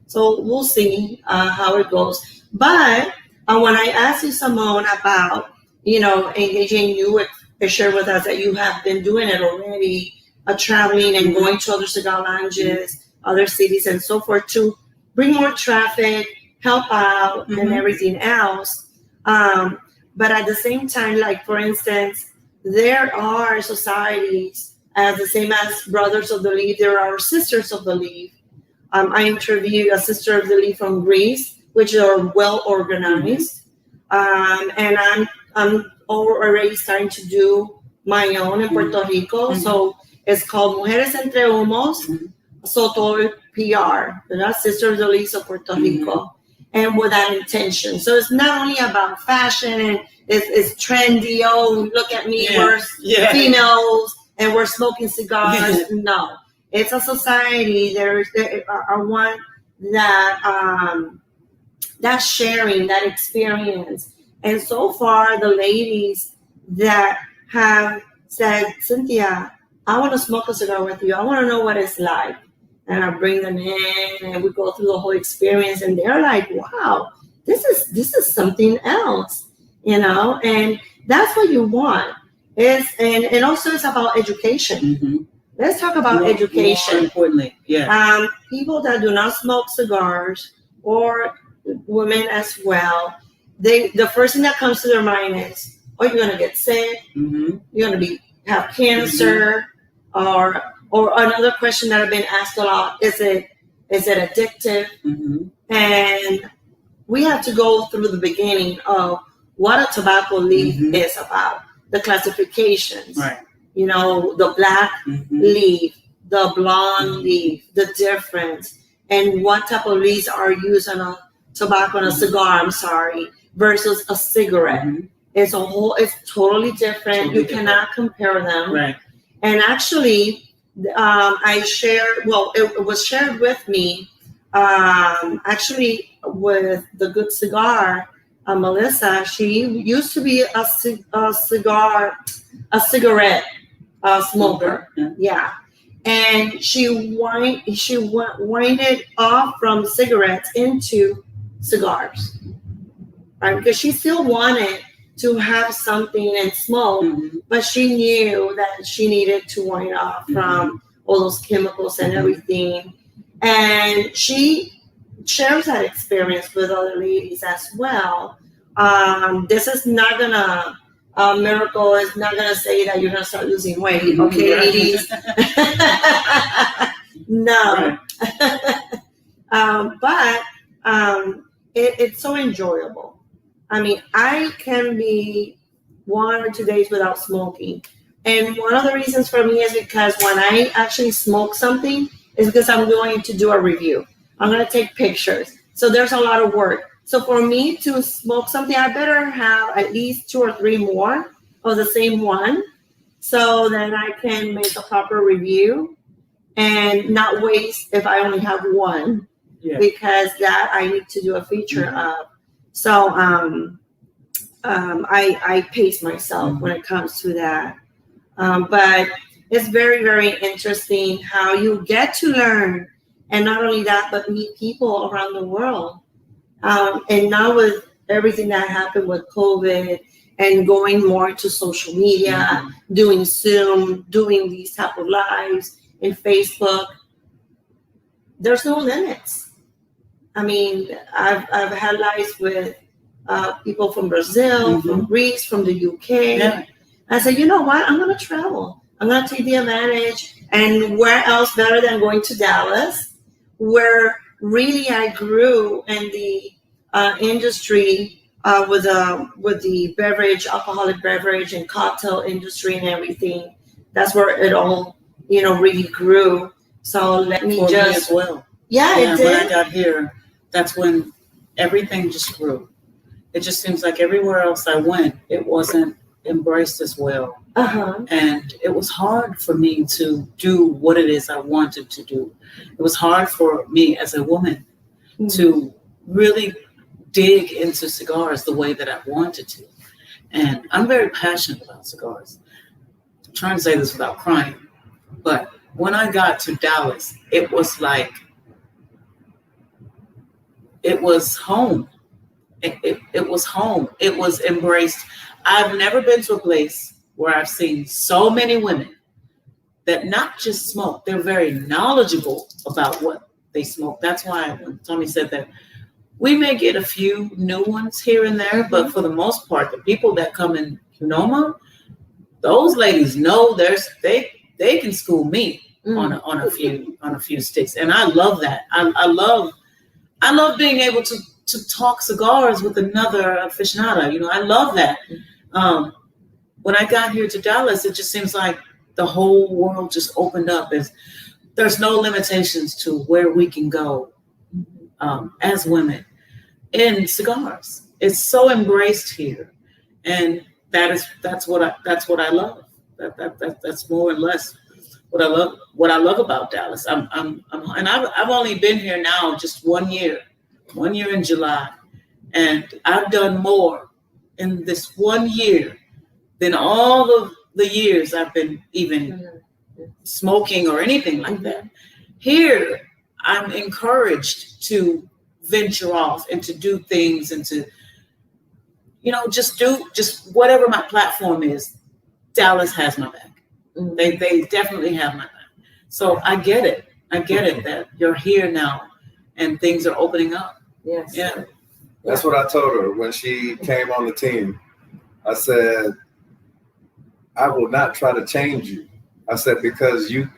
So we'll see how it goes. But when I asked you, Saamone, about engaging you and share with us that you have been doing it already, traveling and going to other cigar lounges, other cities and so forth to bring more traffic, help out and everything else. But at the same time, like for instance, there are societies the same as Brothers of the Leaf. There are Sisters of the Leaf. I interviewed a Sister of the Leaf from Greece, which are well organized. And I'm already starting to do my own in Puerto Rico. So it's called Mujeres Entre Humos, Sotl PR. That's Sisters of the Leaf of Puerto Rico. And with that intention. So it's not only about fashion and it's trendy. Oh, look at me, we're females and we're smoking cigars. No, it's a society. I want that that sharing, that experience. And so far, the ladies that have said, Cynthia, I want to smoke a cigar with you. I want to know what it's like. And I bring them in and we go through the whole experience and they're like, wow, this is something else, and that's what you want. And also it's about education. Let's talk about education. More importantly, people that do not smoke cigars or women as well, the first thing that comes to their mind is, oh, you're going to get sick, you're going to have cancer, or another question that I've been asked a lot, is it addictive? And we have to go through the beginning of what a tobacco leaf is about, the classifications, the black leaf, the blonde leaf, the difference, and what type of leaves are used on a tobacco, on a cigar, versus a cigarette. It's totally different. You cannot compare them. Right. And actually, I shared, it was shared with me, actually with the Good Cigar, Melissa. She used to be a cigarette smoker. Yeah. And she winded off from cigarettes into cigars, right? Because she still wanted to have something and smoke, but she knew that she needed to wind off from all those chemicals and everything. And she shares that experience with other ladies as well. This is not gonna, miracle is not gonna say that you're gonna start losing weight, okay, ladies? No. But it's so enjoyable. I mean, I can be 1 or 2 days without smoking. And one of the reasons for me is because when I actually smoke something is because I'm going to do a review. I'm going to take pictures. So there's a lot of work. So for me to smoke something, I better have at least 2 or 3 more of the same one so that I can make a proper review and not waste if I only have one, because that I need to do a feature of. So I pace myself when it comes to that. But it's very, very interesting how you get to learn, and not only that, but meet people around the world. And now with everything that happened with COVID and going more to social media, doing Zoom, doing these type of lives in Facebook, there's no limits. I mean, I've had lives with people from Brazil, from Greece, from the UK. Yeah. I said, you know what? I'm going to travel. I'm going to take the advantage. And where else better than going to Dallas, where really I grew in the industry with the alcoholic beverage and cocktail industry and everything. That's where it all, really grew. So let me For just me as well. Yeah, it did. When I got here, that's when everything just grew. It just seems like everywhere else I went, it wasn't embraced as well. And it was hard for me to do what it is I wanted to do. It was hard for me as a woman to really dig into cigars the way that I wanted to. And I'm very passionate about cigars. I'm trying to say this without crying, but when I got to Dallas, it was like, it was home. It was home. It was embraced. I've never been to a place where I've seen so many women that not just smoke, they're very knowledgeable about what they smoke. That's why when Tommie said that, we may get a few new ones here and there, but for the most part, the people that come in Cu'Noma, those ladies know they can school me on a few sticks, and I love that. I love being able to talk cigars with another aficionada. I love that. When I got here to Dallas, it just seems like the whole world just opened up. There's no limitations to where we can go as women in cigars. It's so embraced here, and that's what I love. That's more or less what I love. What I love about Dallas. I've only been here now just 1 year. 1 year in July, and I've done more in this 1 year than all of the years I've been even smoking or anything like that. Here, I'm encouraged to venture off and to do things and to, just whatever my platform is. Dallas has my back. They definitely have my back. So I get it that you're here now and things are opening up. Yes. Yeah. That's what I told her when she came on the team. I said, I will not try to change you. I said, because you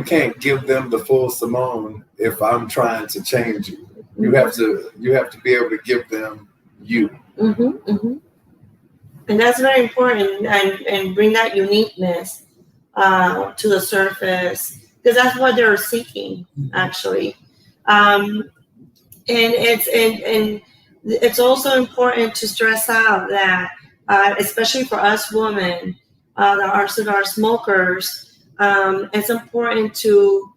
can't give them the full Saamone if I'm trying to change you. You have to be able to give them you. And that's very important, and bring that uniqueness to the surface, because that's what they're seeking, actually. And it's also important to stress out that, especially for us women that are cigar smokers, it's important to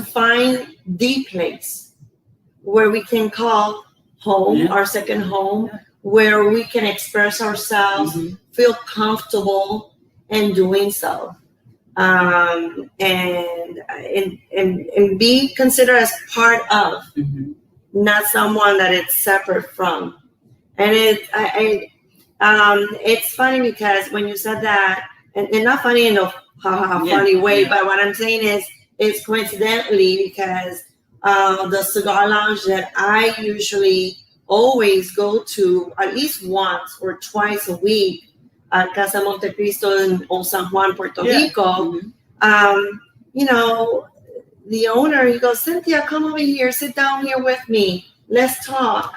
find the place where we can call home, our second home, where we can express ourselves, feel comfortable in doing so, and be considered as part of. Not someone that it's separate from. And it's funny because when you said that, and not funny in a funny way, but what I'm saying is, it's coincidentally because the cigar lounge that I usually always go to at least once or twice a week at Casa Montecristo in Old San Juan, Puerto Rico, the owner, he goes, Cynthia, come over here, sit down here with me. Let's talk.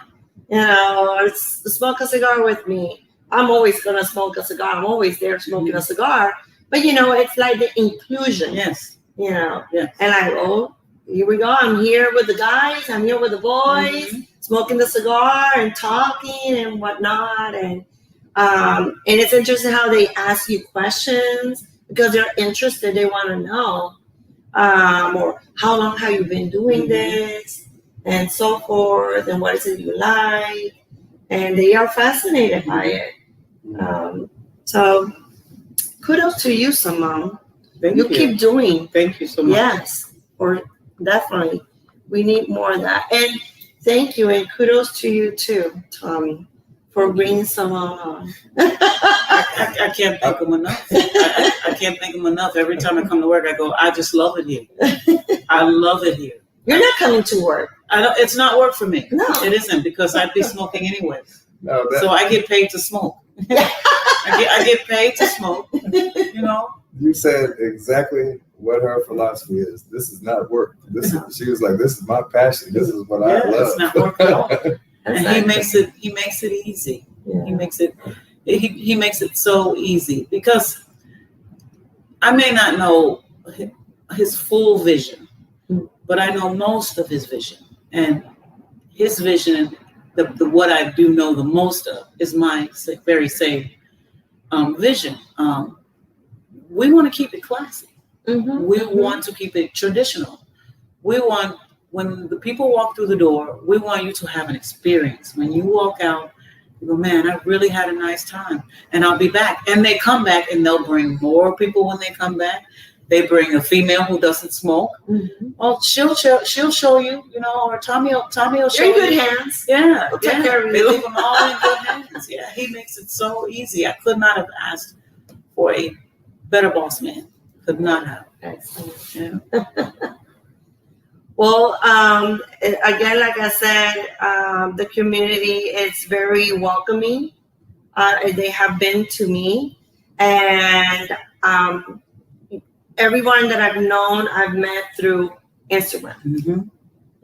Smoke a cigar with me. I'm always going to smoke a cigar. I'm always there smoking a cigar. But, it's like the inclusion. Yes. And I go, here we go. I'm here with the guys. I'm here with the boys, smoking the cigar and talking and whatnot. And it's interesting how they ask you questions because they're interested. They want to know. Or how long have you been doing this, and so forth, and what is it you like, and they are fascinated by it. So kudos to you, Saamone. You keep doing. Thank you so much. Yes, or definitely, we need more of that. And thank you, and kudos to you too, Tommie, for bringing Saamone on. I can't thank him enough. I can't thank him enough. Every time I come to work, I go, I just love it here. I love it here. You're not coming to work. It's not work for me. No. It isn't, because I'd be smoking anyway. No, So I get paid to smoke. I get paid to smoke. You know. You said exactly what her philosophy is. This is not work. She was like, this is my passion. This is what I love. It's not work at all. And he makes it easy. Yeah. He makes it so easy, because I may not know his full vision, but I know most of his vision. And his vision, the what I do know the most of, is my very same vision. We want to keep it classy. Mm-hmm. We want to keep it traditional. We want, when the people walk through the door, we want you to have an experience. When you walk out, you go, man, I really had a nice time, and I'll be back. And they come back, and they'll bring more people when they come back. They bring a female who doesn't smoke. Mm-hmm. Well, she'll show you, you know, or Tommie will show you. You're in good hands. Yeah, We'll take care of they you. leave them all in good hands. Yeah, he makes it so easy. I could not have asked for a better boss man. Could not have. Excellent. Yeah. Well, again, like I said, the community is very welcoming. They have been to me, and everyone that I've known, I've met through Instagram. Mm-hmm.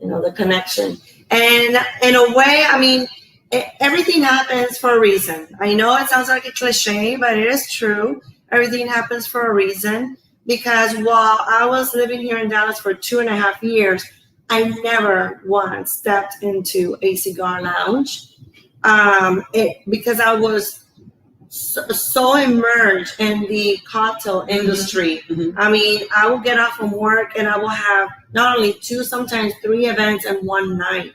You know, the connection. And in a way, I mean, everything happens for a reason. I know it sounds like a cliche, but it is true. Everything happens for a reason. Because while I was living here in Dallas for 2.5 years, I never once stepped into a cigar lounge because I was so immersed in the cocktail industry. Mm-hmm. I mean, I will get off from work and I will have not only 2, sometimes 3 events in one night.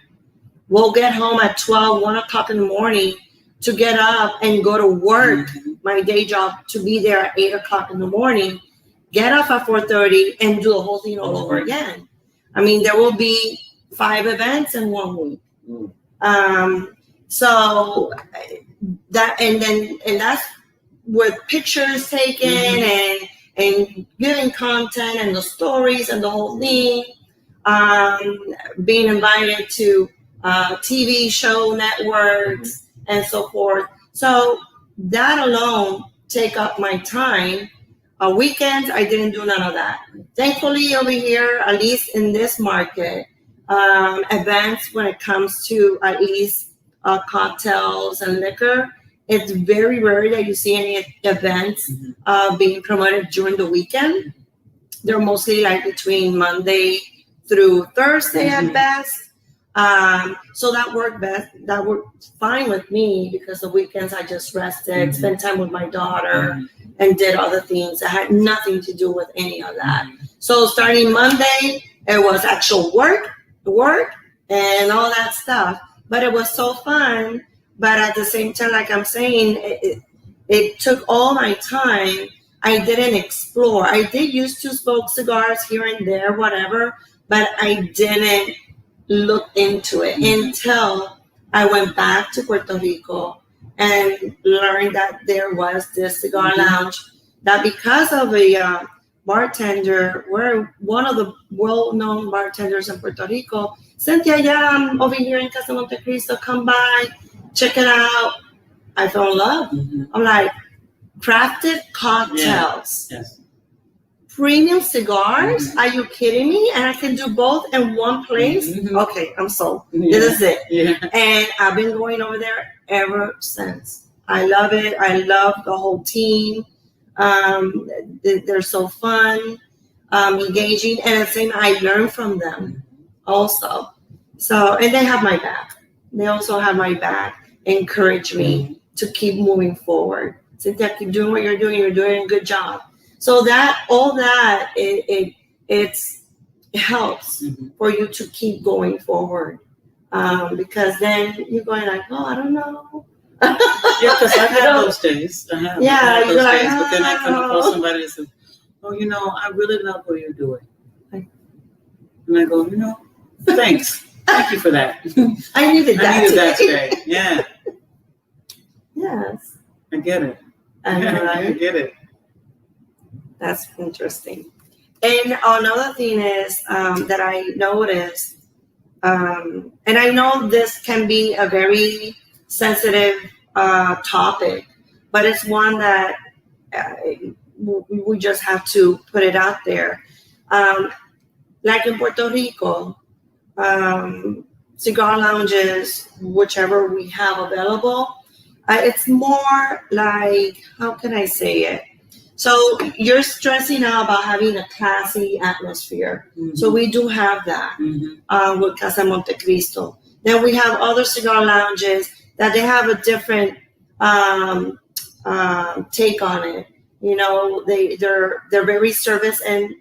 We'll get home at 12, 1 o'clock in the morning to get up and go to work, my day job, to be there at 8 o'clock in the morning. Get off at 4:30 and do the whole thing all over again. I mean, there will be 5 events in 1 week. So that, and that's with pictures taken and giving content and the stories and the whole thing. Being invited to TV show networks and so forth. So that alone take up my time. Weekends, I didn't do none of that. Thankfully, over here, at least in this market, events when it comes to at least cocktails and liquor, it's very rare that you see any events being promoted during the weekend. They're mostly like between Monday through Thursday at best. So that worked best. That worked fine with me because the weekends I just rested, spent time with my daughter, and did other things that had nothing to do with any of that. So starting Monday, it was actual work, and all that stuff. But it was so fun. But at the same time, like I'm saying, it took all my time. I didn't explore. I did used to smoke cigars here and there, whatever, but I didn't look into it until I went back to Puerto Rico and learned that there was this cigar lounge that, because of a bartender, we're one of the well-known bartenders in Puerto Rico. Cynthia, I'm over here in Casa Monte Cristo, come by, check it out. I fell in love. I'm like, crafted cocktails. Yes. Premium cigars? Are you kidding me? And I can do both in one place? Okay, I'm sold. This is it. Yeah. And I've been going over there ever since. I love it. I love the whole team. They're so fun, engaging, and at the same time, I learn from them also. So, and they have my back. They also have my back, encourage me to keep moving forward. Cynthia, keep doing what you're doing. You're doing a good job. So that, all that, it helps for you to keep going forward. Because then you're going like, oh, I don't know. Yeah, because I've had those days. I have had those like, days. But then I come across somebody that says, oh, you know, I really love what you're doing. And I go, you know, thanks. Thank you for that. I needed that today. Yeah. Yes. I get it. I get it. That's interesting. And another thing is that I noticed, and I know this can be a very sensitive topic, but it's one that we just have to put it out there. Like in Puerto Rico, cigar lounges, whichever we have available, it's more like, how can I say it? So you're stressing out about having a classy atmosphere. Mm-hmm. So we do have that with Casa Montecristo. Then we have other cigar lounges that they have a different take on it. You know, they're very service and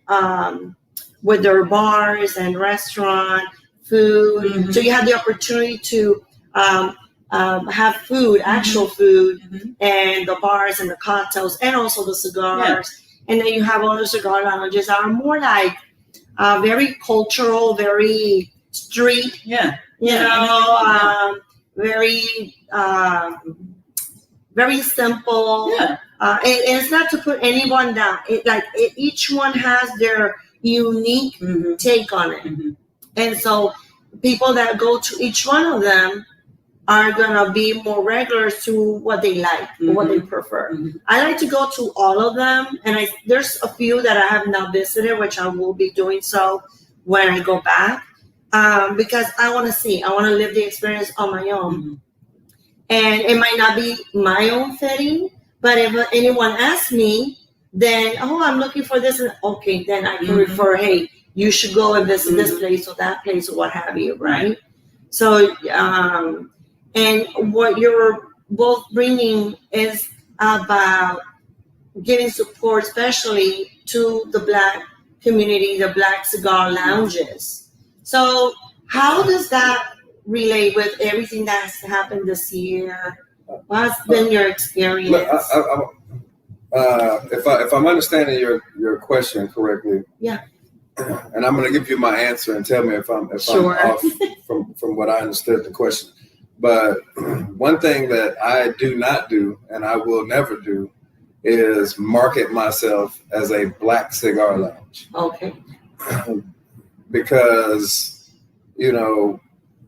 with their bars and restaurant food. Mm-hmm. So you have the opportunity to have food, actual food, and the bars and the cocktails, and also the cigars. Yeah. And then you have other cigar lounges that are more like very cultural, very street. Yeah. You know, very very simple. Yeah. And it's not to put anyone down. Each one has their unique take on it. Mm-hmm. And so people that go to each one of them are going to be more regular to what they like, what they prefer. Mm-hmm. I like to go to all of them. And there's a few that I have not visited, which I will be doing so when I go back. Because I want to see. I want to live the experience on my own. Mm-hmm. And it might not be my own fitting, but if anyone asks me, then, I'm looking for this. Okay, then I can refer, hey, you should go and visit this place or that place or what have you, right? So, and what you're both bringing is about giving support, especially to the Black community, the Black cigar lounges. So how does that relate with everything that's happened this year? What's been your experience? Look, if I'm understanding your question correctly, yeah, and I'm going to give you my answer and tell me if I'm off from what I understood the question. But one thing that I do not do, and I will never do, is market myself as a Black cigar lounge. Okay. Because,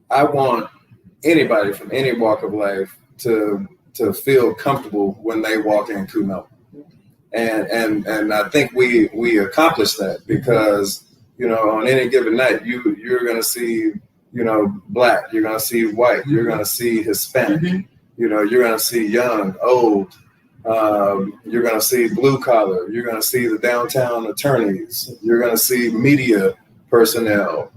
I want anybody from any walk of life to feel comfortable when they walk in Cu'Noma. And I think we accomplished that because, on any given night, you're going to see, Black, you're going to see white, you're going to see Hispanic, you're going to see young, old, you're going to see blue collar, you're going to see the downtown attorneys, you're going to see media personnel,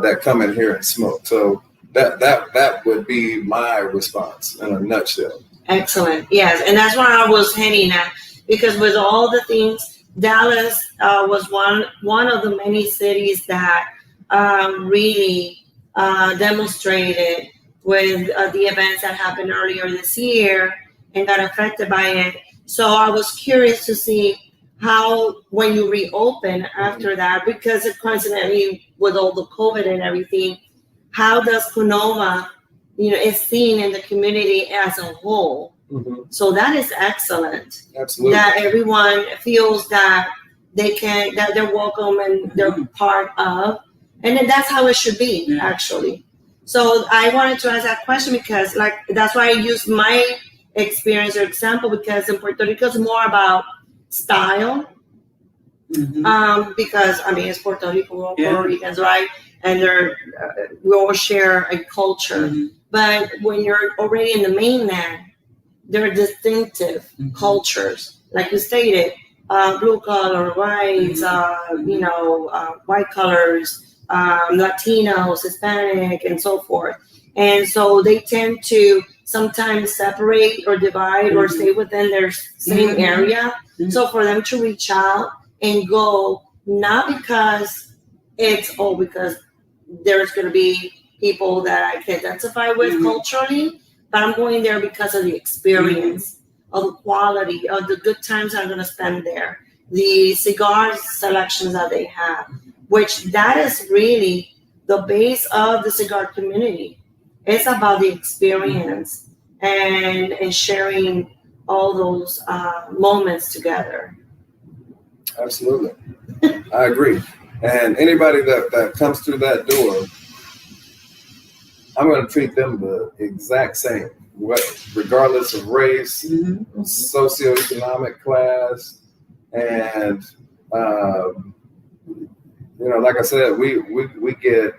that come in here and smoke. So that would be my response in a nutshell. Excellent. Yes. And that's where I was heading at, because with all the things, Dallas was one of the many cities that really demonstrated with the events that happened earlier this year and got affected by it. So I was curious to see how, when you reopen after that, because coincidentally with all the COVID and everything, how does Cu'Noma, is seen in the community as a whole? Mm-hmm. So that is excellent. Absolutely. That everyone feels that that they're welcome and they're part of, and then that's how it should be, actually. So I wanted to ask that question because, that's why I used my experience or example, because in Puerto Rico it's more about style. Mm-hmm. Because it's Puerto Rico, we're all Puerto Ricans, right? And we all share a culture. Mm-hmm. But when you're already in the mainland, there are distinctive cultures, like you stated, blue collar, whites, white colors, Latinos, Hispanic, and so forth. And so they tend to sometimes separate or divide or stay within their same area. Mm-hmm. So for them to reach out and go, not because because there's going to be people that I can identify with culturally, but I'm going there because of the experience, of the quality, of the good times I'm going to spend there, the cigar selections that they have, which that is really the base of the cigar community. It's about the experience and sharing all those moments together. Absolutely. I agree. And anybody that comes through that door I'm going to treat them the exact same, regardless of race, socioeconomic class, and like I said, we get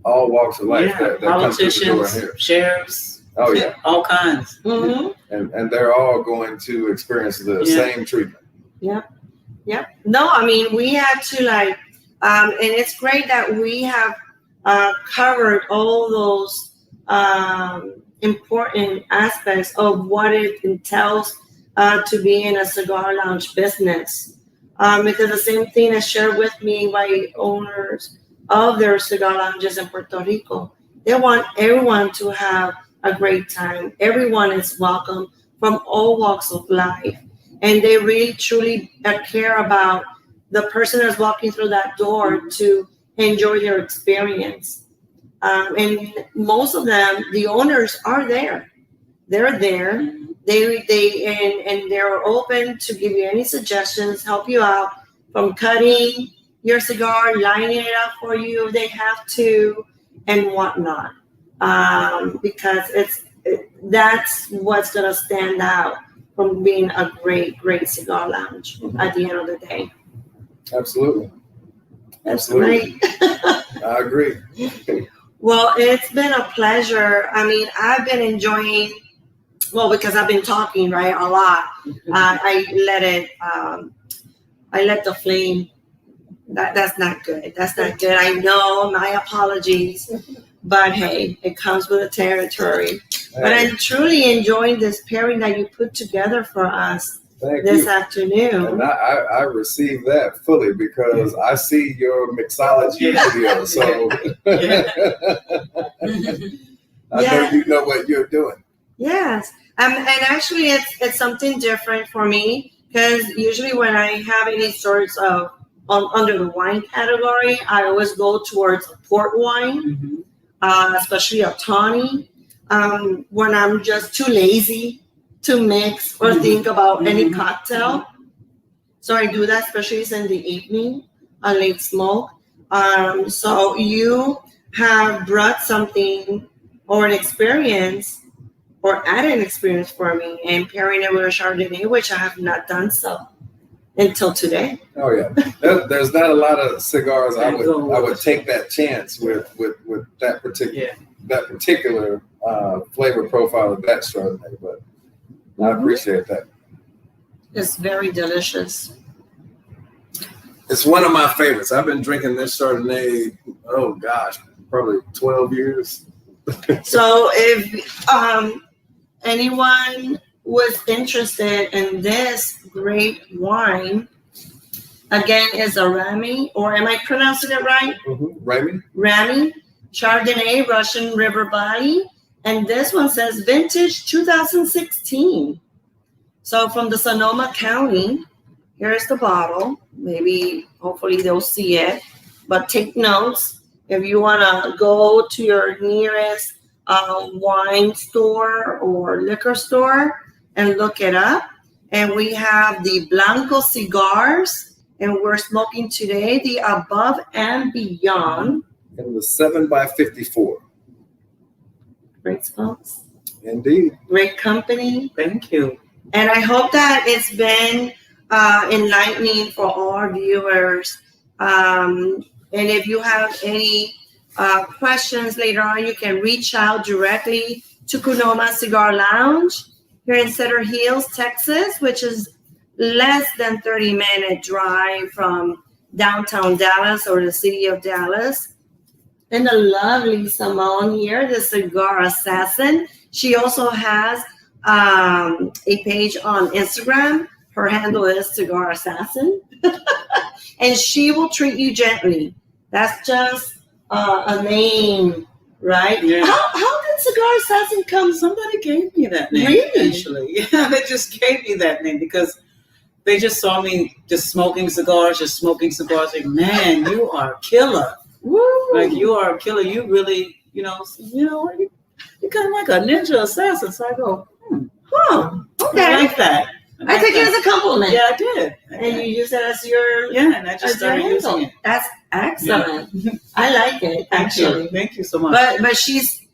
all walks of life. Yeah, that politicians, here. Sheriffs, oh yeah, all kinds, and they're all going to experience the same treatment. Yep. No, I mean, we had to and it's great that we have covered all those important aspects of what it entails to be in a cigar lounge business. Because the same thing is shared with me by owners of their cigar lounges in Puerto Rico. They want everyone to have a great time. Everyone is welcome from all walks of life. And they really, truly care about the person that's walking through that door to enjoy their experience. And most of them, the owners are there. They're there. They're open to give you any suggestions, help you out from cutting your cigar, lining it up for you if they have to, and whatnot. Because that's what's going to stand out from being a great, great cigar lounge at the end of the day. Absolutely. That's great. I agree. Well, it's been a pleasure. I mean, I've been enjoying, because I've been talking, right, a lot. I let the flame, that's not good. That's not good. I know, my apologies. But hey, it comes with the territory. But I'm truly enjoying this pairing that you put together for us this afternoon. And I received that fully because I see your mixology video. So I know you know what you're doing. Yes. And actually, it's something different for me because usually when I have any sorts of under the wine category, I always go towards a port wine, especially a Tommie. When I'm just too lazy to mix or think about any cocktail. So I do that, especially in the evening, a late smoke. So you have brought something or an experience or added an experience for me and pairing it with a Chardonnay, which I have not done so until today. Oh yeah, there's not a lot of cigars I would take that chance with that particular flavor profile of that Chardonnay, but I appreciate that. It's very delicious. It's one of my favorites. I've been drinking this Chardonnay, oh gosh, probably 12 years. So if anyone was interested in this great wine, again, is a Ramey, or am I pronouncing it right? Ramey. Ramey, Chardonnay, Russian River Body. And this one says vintage 2016. So from the Sonoma County, here's the bottle. Maybe, hopefully they'll see it. But take notes. If you want to go to your nearest wine store or liquor store and look it up. And we have the Blanco Cigars. And we're smoking today the Above and Beyond. And the 7x54. Great smokes. Indeed. Great company. Thank you. And I hope that it's been enlightening for all our viewers. And if you have any questions later on, you can reach out directly to Cu'Noma Cigar Lounge here in Cedar Hills, Texas, which is less than 30-minute drive from downtown Dallas or the city of Dallas. And the lovely Saamone here, the cigar assassin. She also has a page on Instagram. Her handle is Cigar Assassin. And she will treat you gently. That's just a name, right? Yeah. How did Cigar Assassin come? Somebody gave me that name. Really? Actually. Yeah, they just gave me that name because they just saw me just smoking cigars. Like, man, you are a killer. Woo. Like, you are a killer. You really, you're kind of like a ninja assassin. So I go, Okay. I like that. I take it as a compliment. Yeah, I did. And you use it as your and I just started using it. That's excellent. I like it, actually. Thank you so much. But she's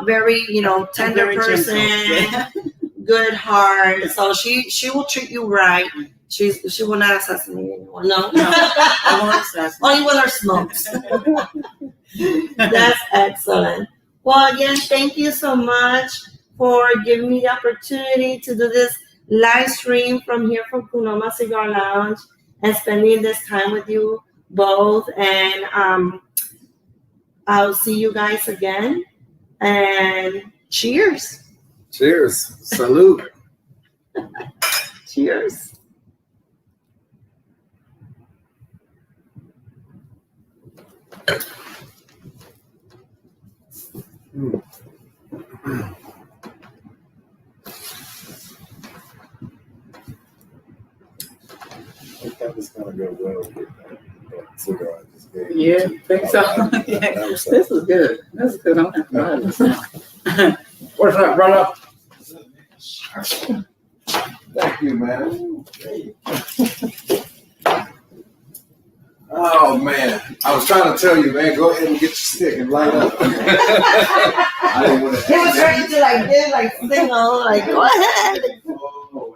very, tender Very person, gentle. good heart. So she will treat you right. She will not assassinate anyone. No. I won't assassinate. Only with her smokes. That's excellent. Well, again, thank you so much for giving me the opportunity to do this live stream from here from Cu'Noma Cigar Lounge and spending this time with you both. And I'll see you guys again. And cheers. Cheers. Salute. Cheers. I think that was gonna go well with that cigar I just gave Yeah, you. think so. That Yeah. was- This is good. This is good. I'm happy about this now. What's up, brother? Thank you, man. Oh man, I was trying to tell you, man. Go ahead and get your stick and light up. I didn't want to. He was ready to like single, like go ahead. Oh,